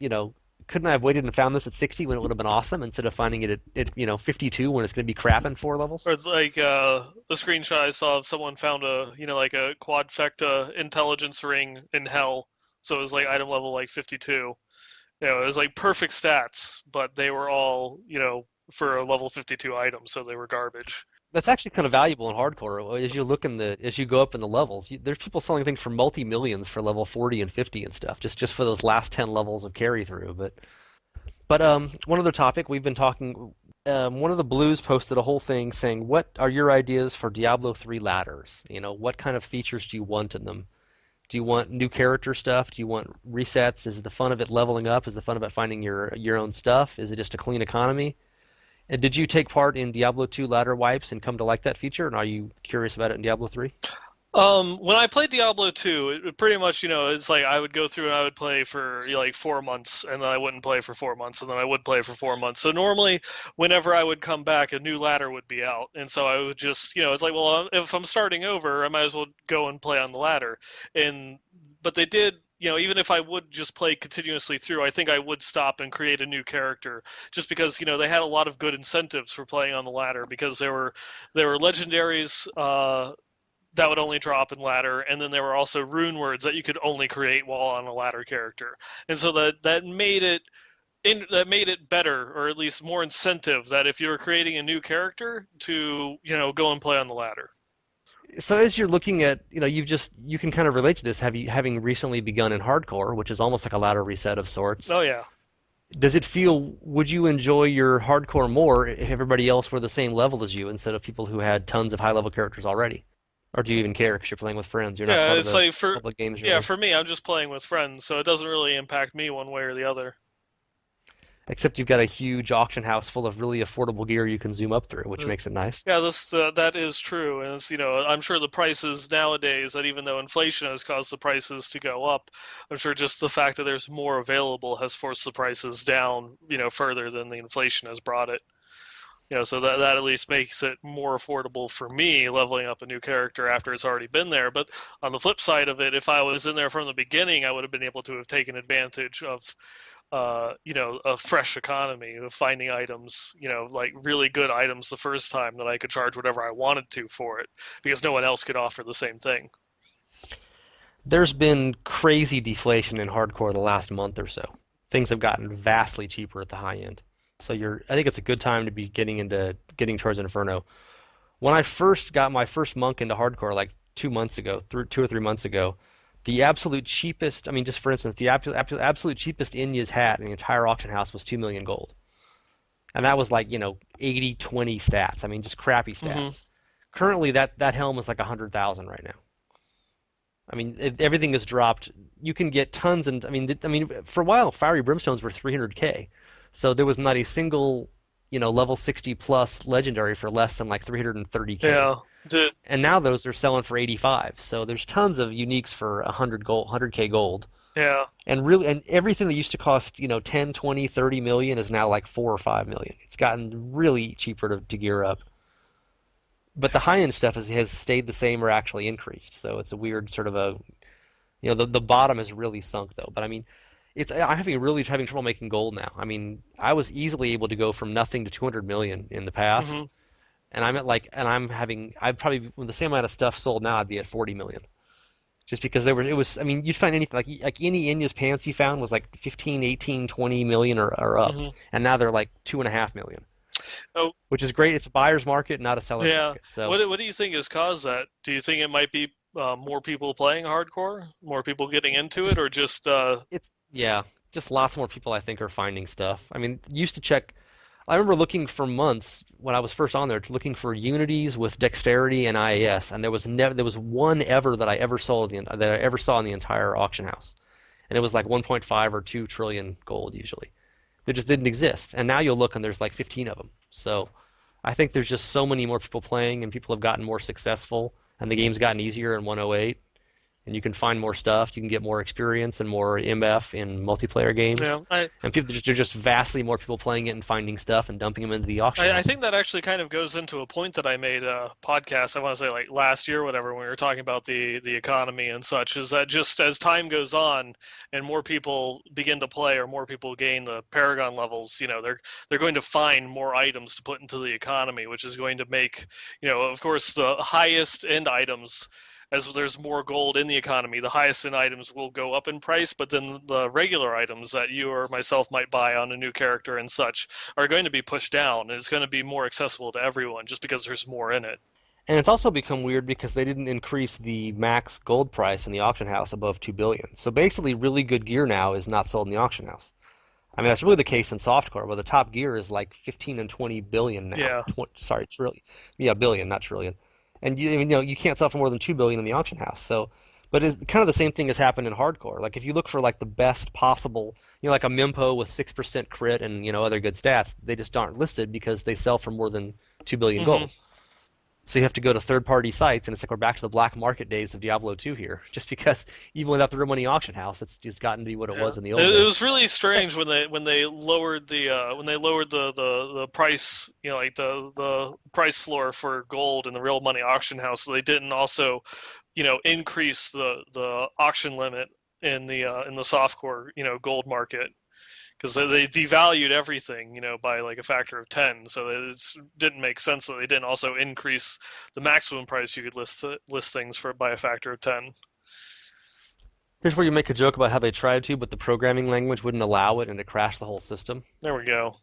couldn't I have waited and found this at 60 when it would have been awesome instead of finding it at 52 when it's going to be crap in 4 levels? Or like the screenshot I saw of someone found like a quadfecta intelligence ring in hell. So it was like item level like 52. It was like perfect stats, but they were all, for a level 52 item, so they were garbage. That's actually kind of valuable in hardcore. As you go up in the levels, there's people selling things for multi millions for level 40 and 50 and stuff, just for those last 10 levels of carry through. But one other topic we've been talking. One of the blues posted a whole thing saying, "What are your ideas for Diablo 3 ladders? What kind of features do you want in them? Do you want new character stuff? Do you want resets? Is it the fun of it leveling up? Is the fun about finding your own stuff? Is it just a clean economy? And did you take part in Diablo 2 ladder wipes and come to like that feature? And are you curious about it in Diablo 3? When I played Diablo 2, it pretty much, it's like I would go through and I would play for like 4 months, and then I wouldn't play for 4 months, and then I would play for 4 months. So normally, whenever I would come back, a new ladder would be out, and so I would just, it's like, well, if I'm starting over, I might as well go and play on the ladder. And but they did. Even if I would just play continuously through, I think I would stop and create a new character, just because they had a lot of good incentives for playing on the ladder because there were legendaries that would only drop in ladder, and then there were also rune words that you could only create while on a ladder character, and so that made it better, or at least more incentive that if you were creating a new character to go and play on the ladder. So as you're looking at, you can kind of relate to this, having recently begun in hardcore, which is almost like a ladder reset of sorts. Oh yeah. Would you enjoy your hardcore more if everybody else were the same level as you instead of people who had tons of high level characters already? Or do you even care because you're playing with friends? You're not Yeah, part of it's the like public games yeah, really. for me, I'm just playing with friends, so it doesn't really impact me one way or the other. Except you've got a huge auction house full of really affordable gear you can zoom up through, which Mm. makes it nice. Yeah, that is true, and it's I'm sure the prices nowadays, that even though inflation has caused the prices to go up, I'm sure just the fact that there's more available has forced the prices down, further than the inflation has brought it. So that at least makes it more affordable for me leveling up a new character after it's already been there. But on the flip side of it, if I was in there from the beginning, I would have been able to have taken advantage of a fresh economy of finding items, like really good items the first time that I could charge whatever I wanted to for it because no one else could offer the same thing. There's been crazy deflation in hardcore the last month or so. Things have gotten vastly cheaper at the high end. So I think it's a good time to be getting towards Inferno. When I first got my first monk into hardcore, like 2 months ago, 2 or 3 months ago, the absolute cheapest, I mean, just for instance, the absolute cheapest Inya's hat in the entire auction house was 2 million gold. And that was like, 80-20 stats. I mean, just crappy Mm-hmm. stats. Currently, that helm is like 100,000 right now. I mean, everything has dropped. You can get tons, and I mean, for a while, fiery brimstones were 300k. So there was not a single, level 60 plus legendary for less than like 330k. Yeah. The, And now those are selling for 85. So there's tons of uniques for 100 gold, 100k gold. yeah. And really, and everything that used to cost, 10, 20, 30 million is now like 4 or 5 million. It's gotten really cheaper to gear up. But the high end stuff has stayed the same or actually increased. So it's a weird sort of the bottom has really sunk though. But I mean, I'm having trouble making gold now. I mean, I was easily able to go from nothing to 200 million in the past, Hmm. and I'd probably with the same amount of stuff sold now, I'd be at 40 million. Just because it was, I mean, you'd find anything like any Inya's pants you found was like 15, 18, 20 million or up, Hmm. and now they're like 2.5 million, Oh, which is great. It's a buyer's market, not a seller's yeah. market. So What do you think has caused that? Do you think it might be more people playing hardcore, more people getting into it, just or just yeah, just lots more people I think are finding stuff. I mean, used to check. I remember looking for months when I was first on there, looking for unities with dexterity and IAS, and there was one ever that I ever saw in the entire auction house, and it was like 1.5 or 2 trillion gold usually. They just didn't exist, and now you'll look and there's like 15 of them. So I think there's just so many more people playing, and people have gotten more successful, and the game's gotten easier in 108, and you can find more stuff. You can get more experience and more MF in multiplayer games. yeah? And people, there's just vastly more people playing it and finding stuff and dumping them into the auction I house. think that actually kind of goes into a point that I made a podcast, I want to say like last year, or whatever, when we were talking about the economy and such, is that just as time goes on and more people begin to play or more people gain the Paragon levels, they're going to find more items to put into the economy, which is going to make, of course, the highest end items, as there's more gold in the economy, the highest end items will go up in price, but then the regular items that you or myself might buy on a new character and such are going to be pushed down, and it's going to be more accessible to everyone just because there's more in it. And it's also become weird because they didn't increase the max gold price in the auction house above 2 billion. So basically, really good gear now is not sold in the auction house. I mean, that's really the case in softcore, where the top gear is like 15 and 20 billion now. Yeah, Sorry, trillion. Yeah, billion, not trillion. And you can't sell for more than 2 billion in the auction house. So, but it's kind of the same thing has happened in hardcore. Like if you look for like the best possible, like a Mimpo with 6% crit and other good stats, they just aren't listed because they sell for more than 2 billion hmm, gold. So you have to go to third-party sites, and it's like we're back to the black market days of Diablo 2 here. Just because even without the real money auction house, it's gotten to be what it yeah. was in the old It days. was really strange when they lowered the price, like the price floor for gold in the real money auction house. So they didn't also, increase the auction limit in the softcore, gold market, because they devalued everything, by like a factor of 10. So it didn't make sense that they didn't also increase the maximum price you could list things for by a factor of 10. Here's where you make a joke about how they tried to, but the programming language wouldn't allow it, and it crashed the whole system. There we go.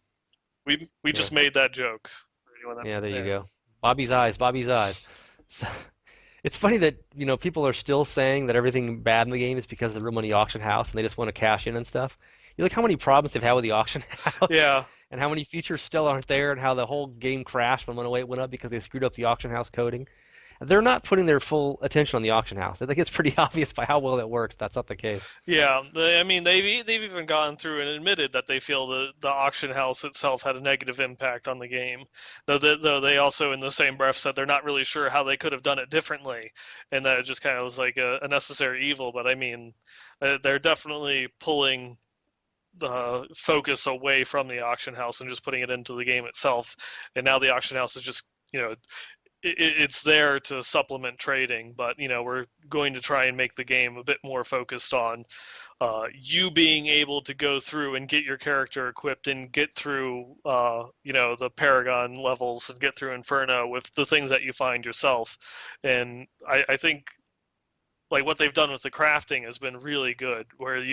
We Yeah, just made that joke. For anyone yeah, there you yeah. go. Bobby's eyes, Bobby's eyes. So, it's funny that people are still saying that everything bad in the game is because of the real money auction house, and they just want to cash in and stuff. You look how many problems they've had with the auction house, Yeah, and how many features still aren't there, and how the whole game crashed when 108 went up because they screwed up the auction house coding. They're not putting their full attention on the auction house. I think it's pretty obvious by how well it works that's not the case. yeah. I mean, they've even gone through and admitted that they feel the auction house itself had a negative impact on the game. Though they also, in the same breath, said they're not really sure how they could have done it differently, and that it just kind of was like a necessary evil. But I mean, they're definitely pulling the focus away from the auction house and just putting it into the game itself. And now the auction house is just, it's there to supplement trading, but we're going to try and make the game a bit more focused on you being able to go through and get your character equipped and get through the Paragon levels and get through Inferno with the things that you find yourself. And I think like what they've done with the crafting has been really good, where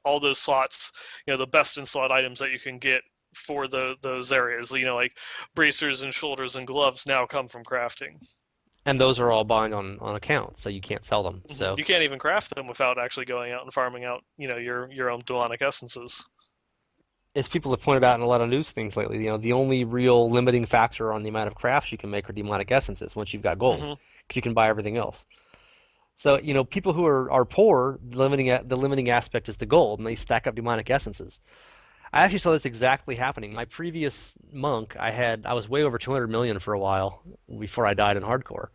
all those slots, the best in slot items that you can get for those areas, like bracers and shoulders and gloves now come from crafting. And those are all buying on account, so you can't sell them. Mm-hmm. So You can't even craft them without actually going out and farming out, your own demonic essences. as people have pointed out in a lot of news things lately, the only real limiting factor on the amount of crafts you can make are demonic essences once you've got gold, Mm-hmm. because you can buy everything else. So people who are poor, the limiting aspect is the gold, and they stack up demonic essences. I actually saw this exactly happening. My previous monk, I was way over 200 million for a while before I died in hardcore.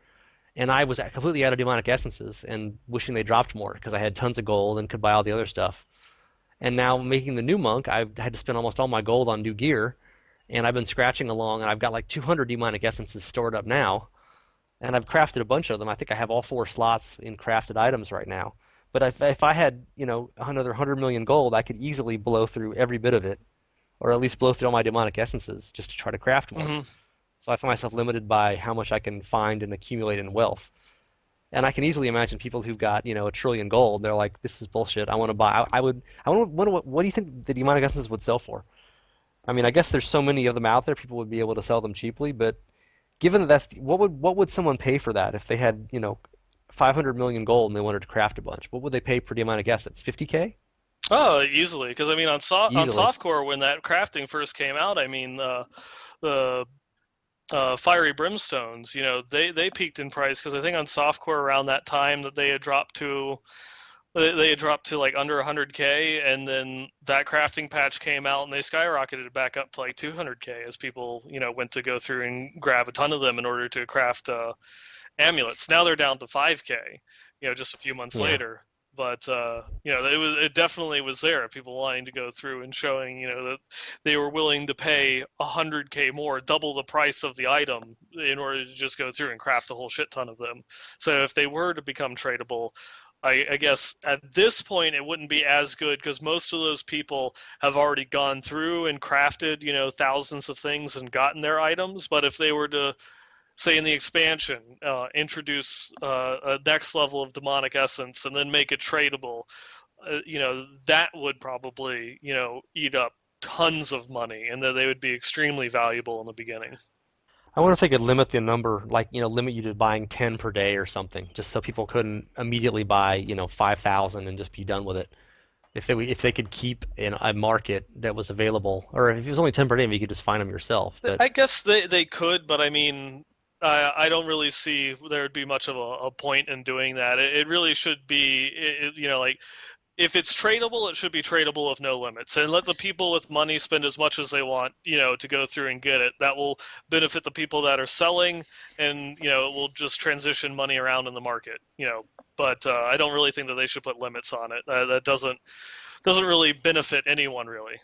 and I was completely out of demonic essences and wishing they dropped more because I had tons of gold and could buy all the other stuff. And now making the new monk, I've had to spend almost all my gold on new gear, and I've been scratching along, and I've got like 200 demonic essences stored up now, and I've crafted a bunch of them. I think I have all 4 slots in crafted items right now. But if I had, another 100 million gold, I could easily blow through every bit of it, or at least blow through all my demonic essences just to try to craft more. Hmm. So I find myself limited by how much I can find and accumulate in wealth. And I can easily imagine people who've got, 1 trillion gold. They're like, "This is bullshit. I want to buy." I would. I want. What do you think the demonic essences would sell for? I mean, I guess there's so many of them out there, people would be able to sell them cheaply. But given that that's what would someone pay for that if they had, 500 million gold and they wanted to craft a bunch? What would they pay per demonic essence? 50K? Oh, easily. Because I mean, on Easily. softcore when that crafting first came out, I mean, the fiery brimstones, they peaked in price because I think on softcore around that time that they had dropped to like under 100K, and then that crafting patch came out and they skyrocketed back up to like 200K as people went to go through and grab a ton of them in order to craft amulets. Now they're down to 5K, just a few months Yeah. later. But it definitely was there. People wanting to go through and showing that they were willing to pay 100K more, double the price of the item, in order to just go through and craft a whole shit ton of them. So if they were to become tradable, I guess at this point it wouldn't be as good because most of those people have already gone through and crafted thousands of things and gotten their items. But if they were to, say in the expansion, introduce a next level of demonic essence and then make it tradable, that would probably, eat up tons of money, and that they would be extremely valuable in the beginning. I wonder if they could limit the number, like, limit you to buying 10 per day or something, just so people couldn't immediately buy, 5,000 and just be done with it. If they could keep in a market that was available, or if it was only 10 per day, maybe you could just find them yourself. But I guess they could, but I mean, I don't really see there would be much of a point in doing that. It really should be, like, if it's tradable, it should be tradable with no limits, and let the people with money spend as much as they want, to go through and get it. That will benefit the people that are selling, and it will just transition money around in the market. But I don't really think that they should put limits on it. That doesn't really benefit anyone really.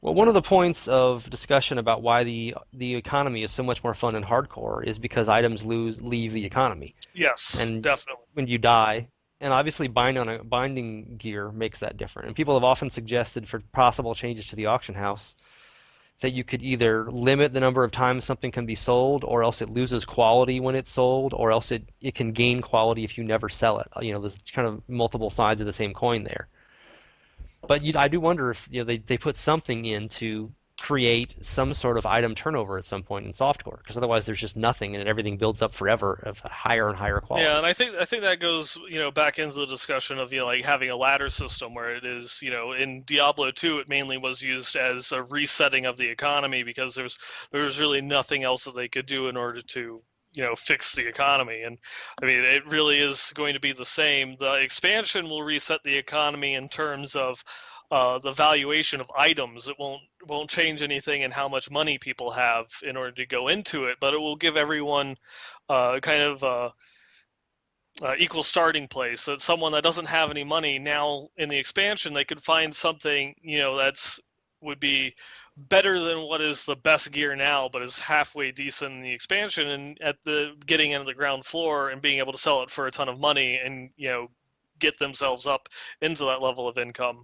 well, one of the points of discussion about why the economy is so much more fun in hardcore is because items leave the economy, Yes, and definitely. when you die, and obviously binding gear makes that different. And people have often suggested for possible changes to the auction house that you could either limit the number of times something can be sold, or else it loses quality when it's sold, or else it can gain quality if you never sell it. There's kind of multiple sides of the same coin there. But I do wonder if they put something in to create some sort of item turnover at some point in softcore, because otherwise there's just nothing and everything builds up forever of higher and higher Yeah, and quality. I think that goes back into the discussion of like having a ladder system where it is in Diablo 2 it mainly was used as a resetting of the economy because there's really nothing else that they could do in order to fix the economy. And I mean it really is going to be the same. The expansion will reset the economy in terms of the valuation of items. It won't change anything in how much money people have in order to go into it, but it will give everyone kind of equal starting place. That someone that doesn't have any money now in the expansion, they could find something that's would be better than what is the best gear now, but is halfway decent in the expansion. And at the getting into the ground floor and being able to sell it for a ton of money, and get themselves up into that level of income.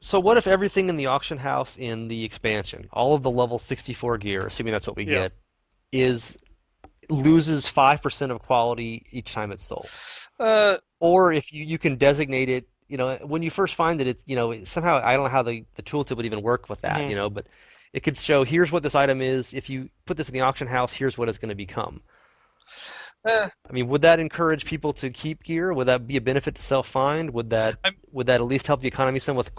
So what if everything in the auction house in the expansion, all of the level 64 gear, assuming that's what we Yeah. get, is loses 5% of quality each time it's sold? Uh, Or if you can designate it, when you first find it, somehow I don't know how the tooltip would even work with that, mhm. but it could show here's what this item is. If you put this in the auction house, here's what it's going to become. Eh, I mean, would that encourage people to keep gear? Would that be a benefit to self-find? Would that I would that at least help the economy some with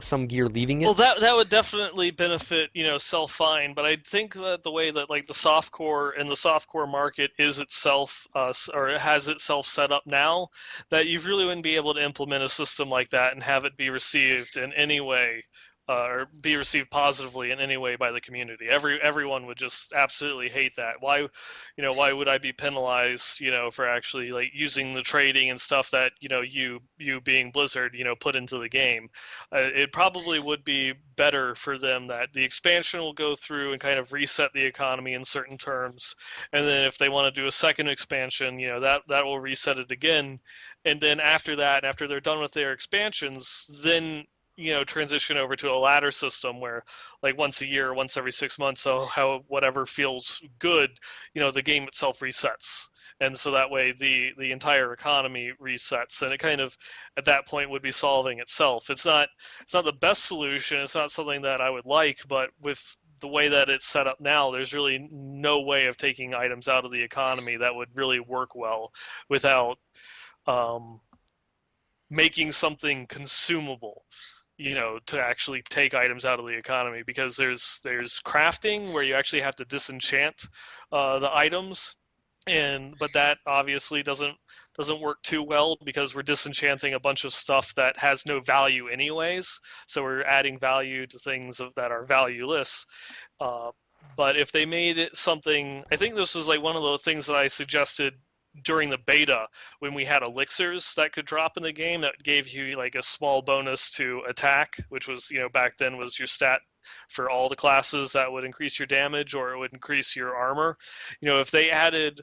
some gear leaving Well, it? that would definitely benefit, self find, but I think that the way that like the softcore and the softcore market is itself, or it has itself set up now, that you really wouldn't be able to implement a system like that and have it be received in any way or be received positively in any way by the community. Everyone would just absolutely hate that. Why would I be penalized, for actually like using the trading and stuff that you being Blizzard, put into the game? It probably would be better for them that the expansion will go through and kind of reset the economy in certain terms, and then if they want to do a second expansion, that will reset it again, and then after that, after they're done with their expansions, then transition over to a ladder system where like once a year, once every 6 months, so how whatever feels good, the game itself resets. And so that way the entire economy resets, and it kind of at that point would be solving itself. It's not the best solution, it's not something that I would like, but with the way that it's set up now, there's really no way of taking items out of the economy that would really work well without um, making something consumable, to actually take items out of the economy, because there's crafting where you actually have to disenchant the items, but that obviously doesn't work too well because we're disenchanting a bunch of stuff that has no value anyways. So we're adding value to things that are valueless. Uh, but if they made it something, I think this was like one of the things that I suggested during the beta when we had elixirs that could drop in the game that gave you like a small bonus to attack, which was, back then was your stat for all the classes that would increase your damage or it would increase your armor. If they added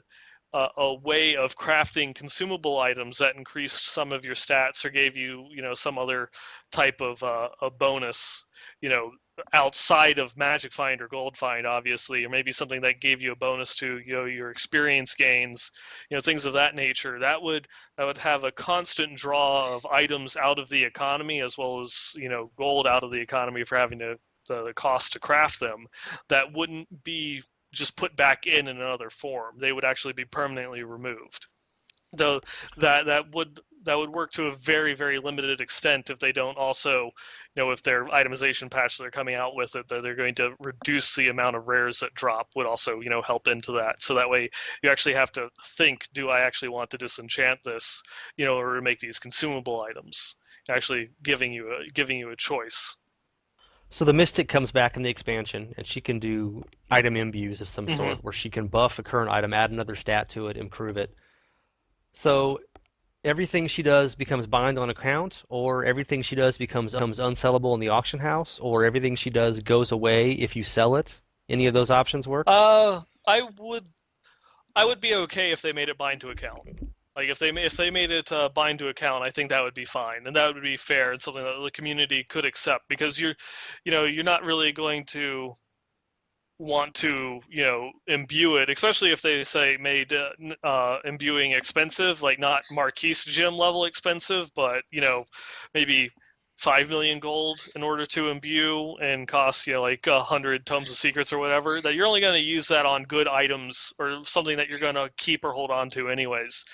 a way of crafting consumable items that increased some of your stats or gave you, some other type of a bonus, you know, outside of Magic Find or Gold Find, obviously, or maybe something that gave you a bonus to, your experience gains, things of that nature. That would have a constant draw of items out of the economy, as well as, gold out of the economy for having the cost to craft them. That wouldn't be just put back in another form. They would actually be permanently removed. Though that would work to a very, very limited extent if they don't also, if their itemization patch they're coming out with it, that they're going to reduce the amount of rares that drop, would also, help into that. So that way you actually have to think, do I actually want to disenchant this, or make these consumable items? Actually giving you a choice. So the Mystic comes back in the expansion, and she can do item imbues of some Mm-hmm. sort, where she can buff a current item, add another stat to it, improve it. So everything she does becomes bind on account, or everything she does becomes unsellable in the auction house, or everything she does goes away if you sell it. Any of those options work? I would be okay if they made it bind to account. Like if they made it bind to account, I think that would be fine, and that would be fair and something that the community could accept, because you're not really going to want to imbue it, especially if they say made imbuing expensive, like not Marquise gym level expensive, but maybe 5 million gold in order to imbue, and cost like 100 tomes of secrets or whatever. That you're only going to use that on good items or something that you're going to keep or hold on to anyways.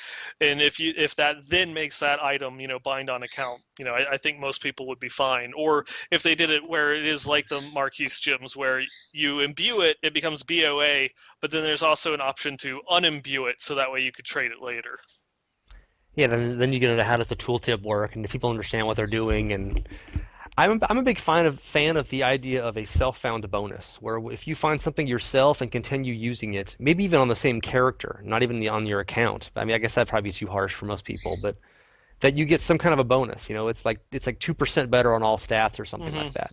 And if that then makes that item bind on account, I think most people would be fine. Or if they did it where it is like the Marquise gyms, where you imbue it, it becomes BOA, but then there's also an option to unimbue it, so that way you could trade it later. Yeah, then you get into how does the tooltip work, and if people understand what they're doing. And I'm a big fan of the idea of a self-found bonus, where if you find something yourself and continue using it, maybe even on the same character, not even on your account. I mean, I guess that'd probably be too harsh for most people, but that you get some kind of a bonus. It's like 2% better on all stats or something like Mm-hmm. that.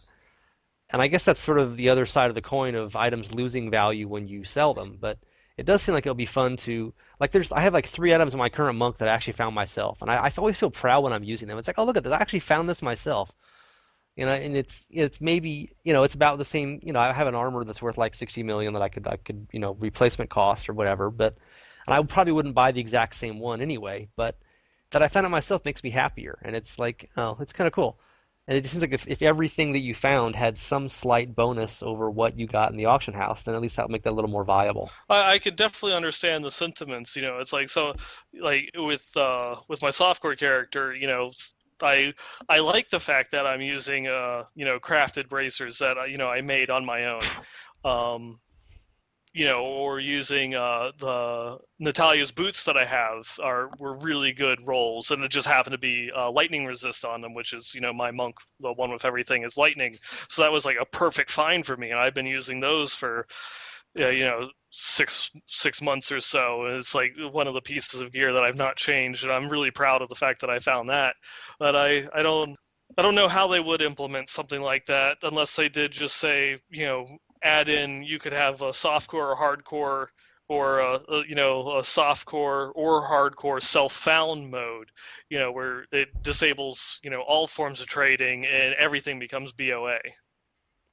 And I guess that's sort of the other side of the coin of items losing value when you sell them. But it does seem like it'll be fun to like. I have like 3 items in my current monk that I actually found myself, and I always feel proud when I'm using them. It's like, oh, look at this! I actually found this myself. And it's maybe it's about the same. I have an armor that's worth like 60 million that I could replacement cost or whatever. But and I probably wouldn't buy the exact same one anyway. But that I found it myself makes me happier, and it's like, oh, it's kind of cool. And it just seems like if everything that you found had some slight bonus over what you got in the auction house, then at least that would make that a little more viable. I could definitely understand the sentiments. It's like, so, like with my softcore character, I like the fact that I'm using crafted bracers that I made on my own. Um, or using the Natalia's boots that I have were really good rolls, and it just happened to be lightning resist on them, which is my monk, the one with everything is lightning, so that was like a perfect find for me, and I've been using those for six months or so, and it's like one of the pieces of gear that I've not changed, and I'm really proud of the fact that I found that. But I don't know how they would implement something like that unless they did just say, add in you could have a softcore or hardcore or a softcore or hardcore self-found mode, where it disables, all forms of trading and everything becomes BOA.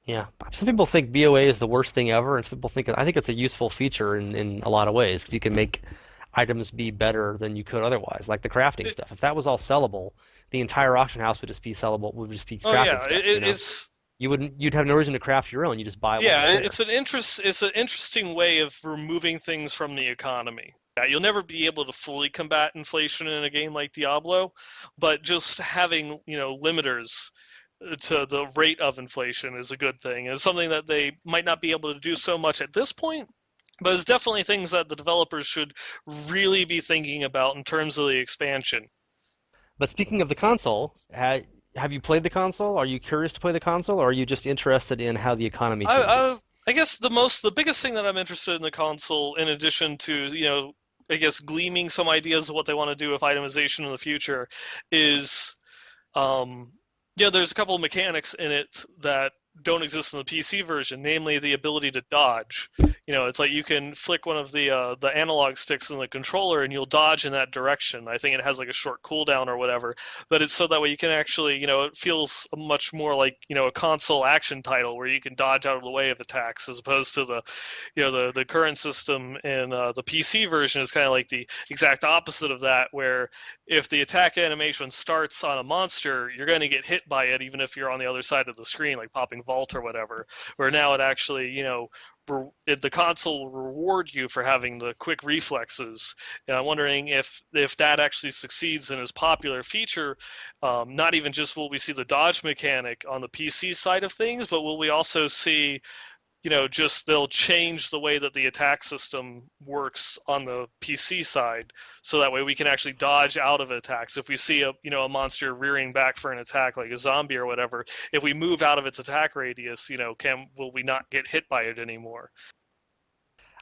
Yeah, some people think BOA is the worst thing ever, and some people think I think it's a useful feature in a lot of ways because you can make items be better than you could otherwise, like the crafting stuff. If that was all sellable, the entire auction house would just be sellable, would just be Oh crafted yeah, stuff, it's You'd have no reason to craft your own. You just buy what's yeah, there. it's an interesting way of removing things from the economy. Yeah, you'll never be able to fully combat inflation in a game like Diablo, but just having, limiters to the rate of inflation is a good thing. It's something that they might not be able to do so much at this point, but it's definitely things that the developers should really be thinking about in terms of the expansion. But speaking of the console, have you played the console? Are you curious to play the console, or are you just interested in how the economy I, I changes? I guess the biggest thing that I'm interested in the console, in addition to I guess gleaming some ideas of what they want to do with itemization in the future, is um, there's a couple of mechanics in it that don't exist in the PC version, namely the ability to dodge. It's like you can flick one of the analog sticks in the controller and you'll dodge in that direction. I think it has like a short cooldown or whatever, but it's so that way you can actually, it feels much more like a console action title where you can dodge out of the way of attacks, as opposed to the current system in the PC version is kind of like the exact opposite of that, where if the attack animation starts on a monster, you're going to get hit by it even if you're on the other side of the screen, like popping vault or whatever. Where now it actually, the console will reward you for having the quick reflexes. And I'm wondering if that actually succeeds and is popular feature, not even just will we see the dodge mechanic on the PC side of things, but will we also see just they'll change the way that the attack system works on the PC side, so that way we can actually dodge out of attacks. If we see a monster rearing back for an attack like a zombie or whatever, if we move out of its attack radius, will we not get hit by it anymore?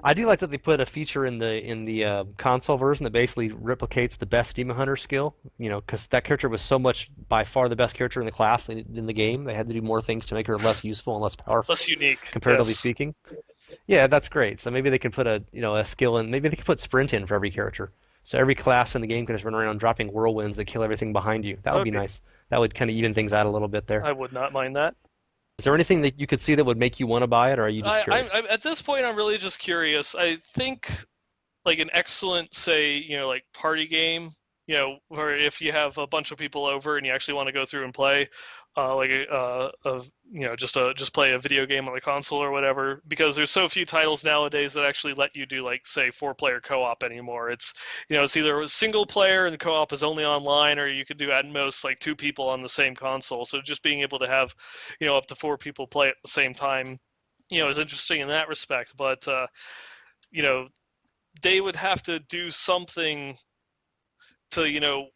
I do like that they put a feature in the console version that basically replicates the best Demon Hunter skill. Because that character was so much by far the best character in the class in the game. They had to do more things to make her less useful and less powerful, That's unique. comparatively Yes. speaking. Yeah, that's great. So maybe they can put a skill in. Maybe they could put sprint in for every character. So every class in the game can just run around dropping whirlwinds that kill everything behind you. That That would would be be. nice. That would kind of even things out a little bit there. I would not mind that. Is there anything that you could see that would make you want to buy it, or are you just curious? At this point, I'm really just curious. I think like an excellent, say, like party game, where if you have a bunch of people over and you actually want to go through and play, like just play a video game on the console or whatever, because there's so few titles nowadays that actually let you do like say 4-player co-op anymore. It's either a single player and the co-op is only online, or you could do at most like two people on the same console. So just being able to have, up to four people play at the same time, is interesting in that respect. But you know, they would have to do something to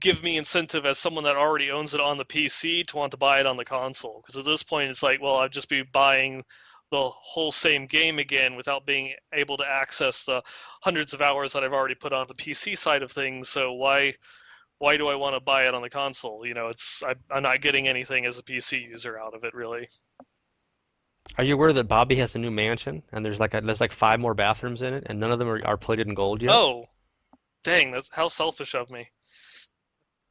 give me incentive as someone that already owns it on the PC to want to buy it on the console, because at this point it's like, well, I'd just be buying the whole same game again without being able to access the hundreds of hours that I've already put on the PC side of things. So why do I want to buy it on the console? I'm not getting anything as a PC user out of it, really. Are you aware that Bobby has a new mansion and there's like five more bathrooms in it and none of them are plated in gold yet? Oh, dang, that's how selfish of me.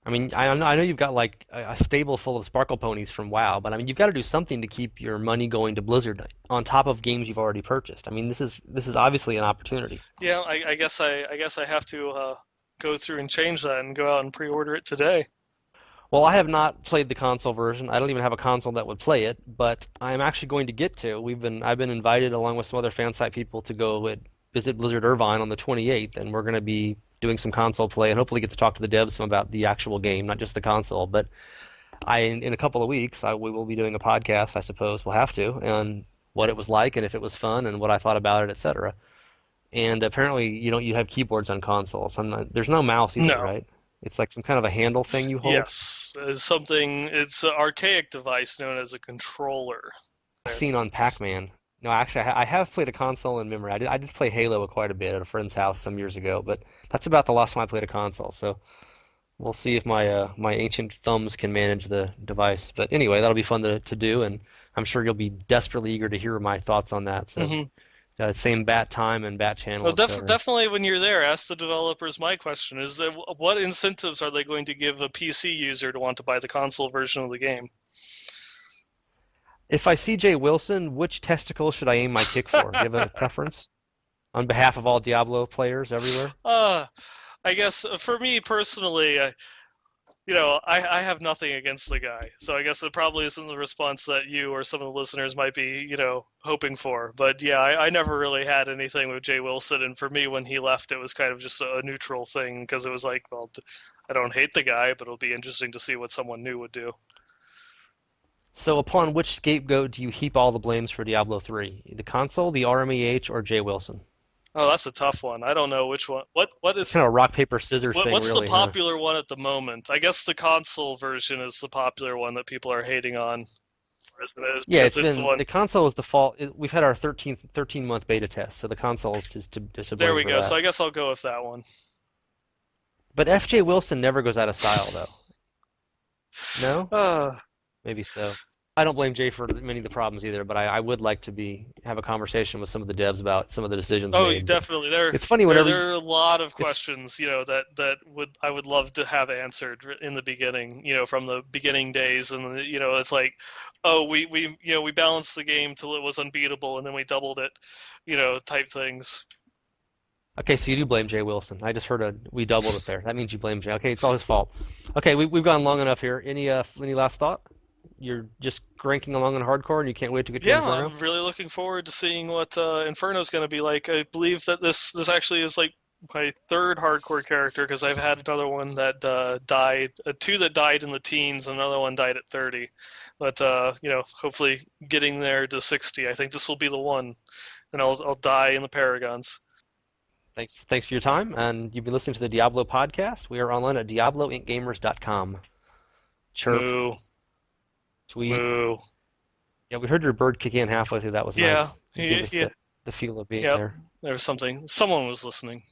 I mean, I know you've got like a stable full of sparkle ponies from WoW, but I mean, you've got to do something to keep your money going to Blizzard on top of games you've already purchased. I mean, this is obviously an opportunity. Yeah, I guess I have to go through and change that and go out and pre-order it today. Well, I have not played the console version. I don't even have a console that would play it, but I'm actually going to get to. I've been invited along with some other fan site people to go visit Blizzard Irvine on the 28th, and we're going to be doing some console play and hopefully get to talk to the devs some about the actual game, not just the console. But in a couple of weeks, we will be doing a podcast. I suppose we'll have to, and what it was like and if it was fun and what I thought about it, etc. And apparently, you have keyboards on consoles. There's no mouse either, No. right? It's like some kind of a handle thing you hold. Yes. It's something. It's an archaic device known as a controller. Seen on Pac-Man. No, actually, I have played a console in memory. I did play Halo quite a bit at a friend's house some years ago, but that's about the last time I played a console. So we'll see if my ancient thumbs can manage the device. But anyway, that'll be fun to do, and I'm sure you'll be desperately eager to hear my thoughts on that. So Hmm. same bat time and bat channel, Well, etc. definitely when you're there, ask the developers. My question is that what incentives are they going to give a PC user to want to buy the console version of the game? If I see Jay Wilson, which testicle should I aim my kick for? Do you have a preference? On behalf of all Diablo players everywhere? uh, I guess for me personally, I have nothing against the guy, so I guess it probably isn't the response that you or some of the listeners might be, hoping for. But yeah, I never really had anything with Jay Wilson, and for me, when he left, it was kind of just a neutral thing because it was like, well, I don't hate the guy, but it'll be interesting to see what someone new would do. So upon which scapegoat do you heap all the blames for Diablo 3? The console, the RMEH, or Jay Wilson? Oh, that's a tough one. I don't know which one. What It's is kind of a rock, paper, scissors thing, what's the really, huh? popular one at the moment? I guess the console version is the popular one that people are hating on, isn't it? Yeah, Because it's it's the been one. the console is the fault. We've had our 13-month beta test, so the console is just to There blame we for go. So that. I guess I'll go with that one. But FJ Wilson never goes out of style, though. No? Uh, Maybe so. I don't blame Jay for many of the problems either, but I would like to be have a conversation with some of the devs about some of the decisions Oh, made. But definitely. There, it's funny there, whenever there are a lot of it's questions, that would I would love to have answered in the beginning, from the beginning days, and it's like, oh, we balanced the game till it was unbeatable, and then we doubled it, type things. okay. So you do blame Jay Wilson. I just heard we doubled it there. That means you blame Jay. Okay, it's all his fault. Okay, we've gone long enough here. Any last thought? You're just cranking along on hardcore, and you can't wait to get to Yeah, Inferno. I'm really looking forward to seeing what Inferno's going to be like. I believe that this actually is like my third hardcore character because I've had another one that died, two that died in the teens, another one died at 30. But hopefully getting there to 60. I think this will be the one, and I'll die in the Paragons. Thanks for your time, and you've been listening to the Diablo podcast. We are online at diabloincgamers.com. Chirp, Moo, tweet. moo. Yeah, we heard your bird kick in halfway through. That was Yeah, nice. It gave us the feel of being yep. there. There was something. Someone was listening.